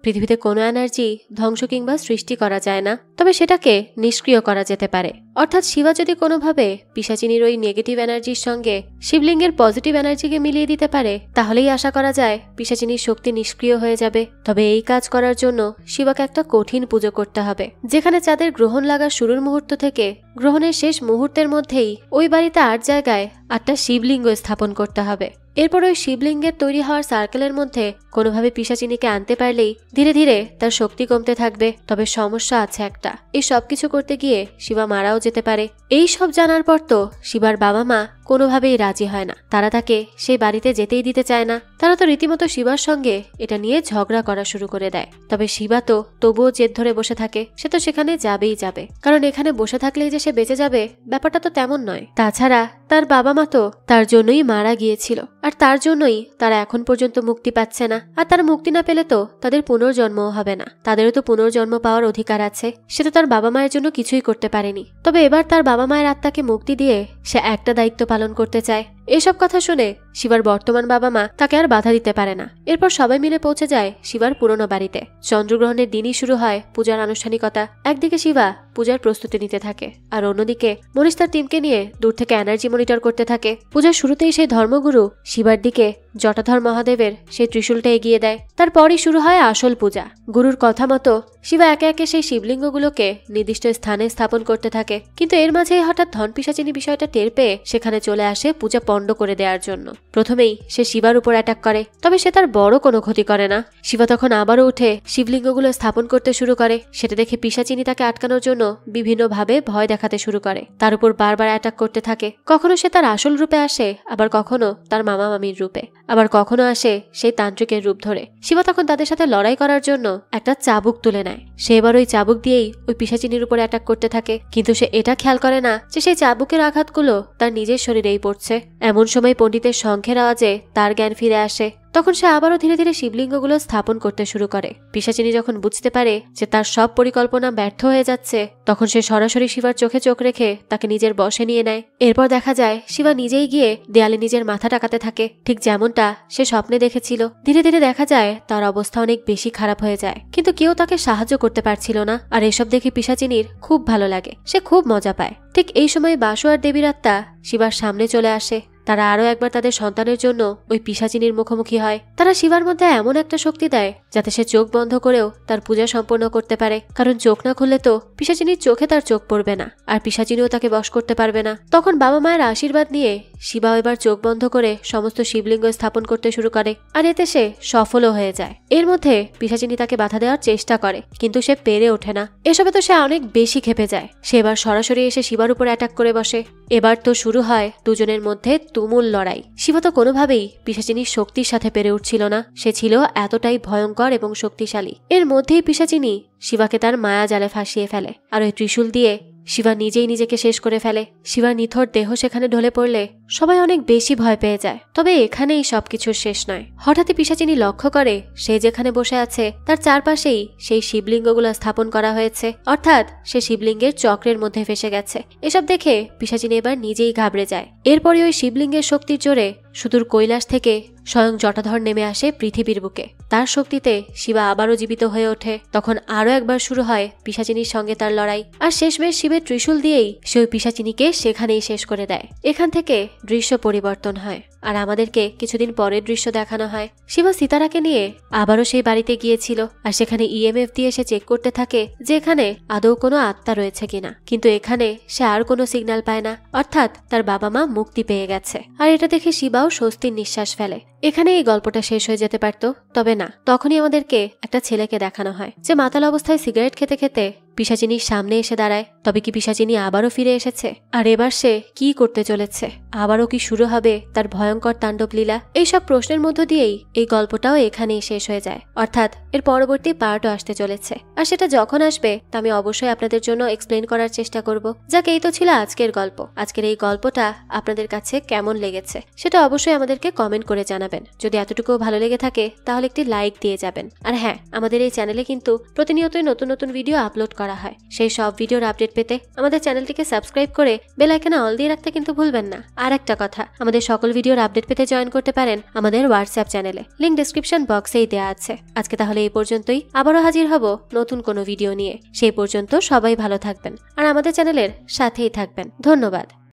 পৃথিবীতে কোনো এনার্জি ধ্বংস কিংবা সৃষ্টি করা যায় না, তবে সেটাকে নিষ্ক্রিয় করা যেতে পারে। অর্থাৎ শিবা যদি কোনোভাবে পিশাচিনীর ওই নেগেটিভ এনার্জির সঙ্গে শিবলিঙ্গের পজিটিভ এনার্জিকে মিলিয়ে দিতে পারে, তাহলেই আশা করা যায় পিশাচিনীর শক্তি নিষ্ক্রিয় হয়ে যাবে। তবে এই কাজ করার জন্য শিবাকে একটা কঠিন পুজো করতে হবে, যেখানে চাঁদের গ্রহণ লাগার শুরুর মুহূর্ত থেকে গ্রহণের শেষ মুহূর্তের মধ্যেই ওই বাড়িতে 8 জায়গায় 8টা শিবলিঙ্গ স্থাপন করতে হবে। এরপর ওই শিবলিঙ্গের তৈরি হওয়ার সার্কেলের মধ্যে কোনোভাবে পিশাচিনীকে আনতে পারলেই ধীরে ধীরে তার শক্তি কমতে থাকবে। তবে সমস্যা আছে একটা, এই সবকিছু করতে গিয়ে শিবা মারাও যেতে পারে। এই সব জানার পর তো শিবার বাবা মা কোনোভাবেই রাজি হয় না। তারা তাকে সেই বাড়িতে যেতেই দিতে চায় না। তারা তো রীতিমতো শিবার সঙ্গে এটা নিয়ে ঝগড়া করা শুরু করে দেয়। তবে শিবা তো তবুও জেদ ধরে বসে থাকে, সে তো সেখানে যাবেই যাবে, কারণ এখানে বসে থাকলেই যে সে বেঁচে যাবে ব্যাপারটা তো তেমন নয়। তাছাড়া তার বাবা মা তো তার জন্যই মারা গিয়েছিল, আর তার জন্যই তারা এখন পর্যন্ত মুক্তি পাচ্ছে না। আর তারা মুক্তি না পেলে তো তাদের পুনর্জন্মও হবে না। তাদেরও তো পুনর্জন্ম পাওয়ার অধিকার আছে। সে তো তার বাবা মায়ের জন্য কিছুই করতে পারেনি। তবে এবার তার বাবা মায়ের আত্মাকে মুক্তি দিয়ে সে একটা দায়িত্ব পালন করতে চায়। এসব কথা শুনে শিবার বর্তমান বাবা মা তাকে আর বাধা দিতে পারে না। এরপর সবাই মিলে পৌঁছে যায় শিবার পুরনো বাড়িতে। চন্দ্রগ্রহণের দিনই শুরু হয় পূজার আনুষ্ঠানিকতা। একদিকে শিবা পূজার প্রস্তুতি নিতে থাকে, আর অন্যদিকে মনীষ তার টিমকে নিয়ে দূর থেকে এনার্জি মনিটর করতে থাকে। পূজার শুরুতেই সেই ধর্মগুরু শিবার দিকে জটাধর মহাদেবের সেই ত্রিশূলটা এগিয়ে দেয়। তারপরই শুরু হয় আসল পূজা। গুরুর কথা মতো শিবা একে একে সেই শিবলিঙ্গগুলোকে নির্দিষ্ট স্থানে স্থাপন করতে থাকে। কিন্তু এর মাঝেই হঠাৎ ধন পিশাচিনী বিষয়টা টের পেয়ে সেখানে চলে আসে পূজা পণ্ড করে দেওয়ার জন্য। প্রথমেই সে শিবার উপর অ্যাটাক করে, তবে সে তার বড় কোনো ক্ষতি করে না। শিবা তখন আবারও উঠে শিবলিঙ্গগুলো স্থাপন করতে শুরু করে। সেটা দেখে পিশাচিনী তাকে আটকানোর জন্য বিভিন্নভাবে ভয় দেখাতে শুরু করে, তার উপর বারবার অ্যাটাক করতে থাকে। কখনো সে তার আসল রূপে আসে, আবার কখনো তার মামা মামির রূপে, আবার কখনো আসে সেই তান্ত্রিকের রূপ ধরে। শিবা তখন তাদের সাথে লড়াই করার জন্য একটা চাবুক তুলে নেয়। সে এবার ওই চাবুক দিয়েই ওই পিশাচিনীর উপরে অ্যাটাক করতে থাকে, কিন্তু সে এটা খেয়াল করে না যে সেই চাবুকের আঘাতগুলো তার নিজের শরীরেই পড়ছে। এমন সময় পণ্ডিতের শঙ্খের আওয়াজে তার জ্ঞান ফিরে আসে। তখন সে আবারও ধীরে ধীরে শিবলিঙ্গগুলো স্থাপন করতে শুরু করে। পিশাচিনী যখন বুঝতে পারে যে তার সব পরিকল্পনা ব্যর্থ হয়ে যাচ্ছে, তখন সে সরাসরি শিবার চোখে চোখ রেখে তাকে নিজের বশে নিয়ে নেয়। এরপর দেখা যায় শিবা নিজেই গিয়ে দেয়ালে নিজের মাথা টাকাতে থাকে, ঠিক যেমনটা সে স্বপ্নে দেখেছিল। ধীরে ধীরে দেখা যায় তার অবস্থা অনেক বেশি খারাপ হয়ে যায়, কিন্তু কেউ তাকে সাহায্য করতে পারছিল না। আর এসব দেখে পিশাচিনীর খুব ভালো লাগে, সে খুব মজা পায়। ঠিক এই সময় বাসু আর দেবীর আত্মা শিবার সামনে চলে আসে। তারা আরো একবার তাদের সন্তানের জন্য ওই পিশাচিনীর মুখোমুখি হয়। তারা শিবার মধ্যে এমন একটা শক্তি দেয় যাতে সে চোখ বন্ধ করেও তার পূজা সম্পন্ন করতে পারে, কারণ চোখ না খুললে তো পিশাচিনীর চোখে তার চোখ পড়বে না, আর পিশাচিনীও তাকে বশ করতে পারবে না। তখন বাবা মায়ের আশীর্বাদ নিয়ে শিবাও এবার চোখ বন্ধ করে সমস্ত শিবলিঙ্গ স্থাপন করতে শুরু করে, আর এতে সে সফলও হয়ে যায়। এর মধ্যে পিশাচিনী তাকে বাধা দেওয়ার চেষ্টা করে, কিন্তু সে পেরে ওঠে না। এসবে তো সে অনেক বেশি ক্ষেপে যায়। সে এবার সরাসরি এসে শিবার উপর অ্যাটাক করে বসে। এবার তো শুরু হয় দুজনের মধ্যে তুমুল লড়াই। শিবা তো কোনোভাবেই পিশাচিনীর শক্তির সাথে পেরে উঠছিল না, সে ছিল এতটাই ভয়ঙ্কর এবং শক্তিশালী। এর মধ্যেই পিশাচিনী শিবাকে তার মায়া জালে ফাঁসিয়ে ফেলে, আর ওই ত্রিশূল দিয়ে শিবা নিজেই নিজেকে শেষ করে ফেলে। শিবার নিথর দেহ সেখানে ঢলে পড়লে সবাই অনেক বেশি ভয় পেয়ে যায়। তবে এখানেই সবকিছুর শেষ নয়। হঠাৎই পিশাচিনী লক্ষ্য করে সে যেখানে বসে আছে তার চারপাশেই সেই শিবলিঙ্গগুলো স্থাপন করা হয়েছে, অর্থাৎ সে শিবলিঙ্গের চক্রের মধ্যে ফেসে গেছে। এসব দেখে পিশাচিনী এবার নিজেই ঘাবড়ে যায়। এরপরে ওই শিবলিঙ্গের শক্তির জোরে সুদূর কৈলাস থেকে স্বয়ং জটাধর নেমে আসে পৃথিবীর বুকে। তার শক্তিতে শিবা আবারও জীবিত হয়ে ওঠে। তখন আরো একবার শুরু হয় পিশাচিনীর সঙ্গে তার লড়াই, আর শেষমেশ শিবের ত্রিশূল দিয়েই সে ওই পিশাচিনীকে সেখানেই শেষ করে দেয়। এখান থেকে দৃশ্য পরিবর্তন হয়, আর আমাদেরকে কিছুদিন পরের দৃশ্য দেখানো হয়। শিবা সীতারাকে নিয়ে আবারও সেই বাড়িতে গিয়েছিল, আর সেখানে ইএমএফ দিয়ে সে চেক করতে থাকে যে এখানে আদৌ কোনো আত্মা রয়েছে কিনা। কিন্তু এখানে সে আর কোনো সিগন্যাল পায় না, অর্থাৎ তার বাবা মা মুক্তি পেয়ে গেছে। আর এটা দেখে শিবাও স্বস্তির নিঃশ্বাস ফেলে। এখানে এই গল্পটা শেষ হয়ে যেতে পারত, তবে না। তখনই আমাদেরকে একটা ছেলেকে দেখানো হয় যে মাতাল অবস্থায় সিগারেট খেতে খেতে পিশাচিনীর সামনে এসে দাঁড়ায়। তবে কি পিশাচিনী আবারও ফিরে এসেছে? আর এবার সে কি করতে চলেছে? আবারও কি শুরু হবে তার ভয়ঙ্কর তাণ্ডব লীলা? এইসব প্রশ্নের মধ্য দিয়েই এই গল্পটাও এখানেই শেষ হয়ে যায়, অর্থাৎ এর পরবর্তী পার্টও আসতে চলেছে। আর সেটা যখন আসবে তা আমি অবশ্যই আপনাদের জন্য এক্সপ্লেন করার চেষ্টা করব। যাক, এই তো ছিল আজকের গল্প। আজকের এই গল্পটা আপনাদের কাছে কেমন লেগেছে সেটা অবশ্যই আমাদেরকে কমেন্ট করে জানাবেন। যদি এতটুকু ভালো লেগে থাকে তাহলে একটি লাইক দিয়ে যাবেন। আর হ্যাঁ, আমাদের এই চ্যানেলে কিন্তু প্রতিনিয়তই নতুন নতুন ভিডিও আপলোড করা হয়। সেই সব ভিডিওর আপডেট পেতে আমাদের চ্যানেলটিকে সাবস্ক্রাইব করে বেল আইকনে অল দিয়ে রাখতে কিন্তু ভুলবেন না। আর একটা কথা, আমাদের সকল ভিডিওর আপডেট পেতে জয়েন করতে পারেন আমাদের হোয়াটসঅ্যাপ চ্যানেলে, লিংক ডেসক্রিপশন বক্সেই দেওয়া আছে। আজকে তাহলে এই পর্যন্তই, আবারও হাজির হব নতুন কোনো ভিডিও নিয়ে। সেই পর্যন্ত সবাই ভালো থাকবেন আর আমাদের চ্যানেলের সাথেই থাকবেন। ধন্যবাদ।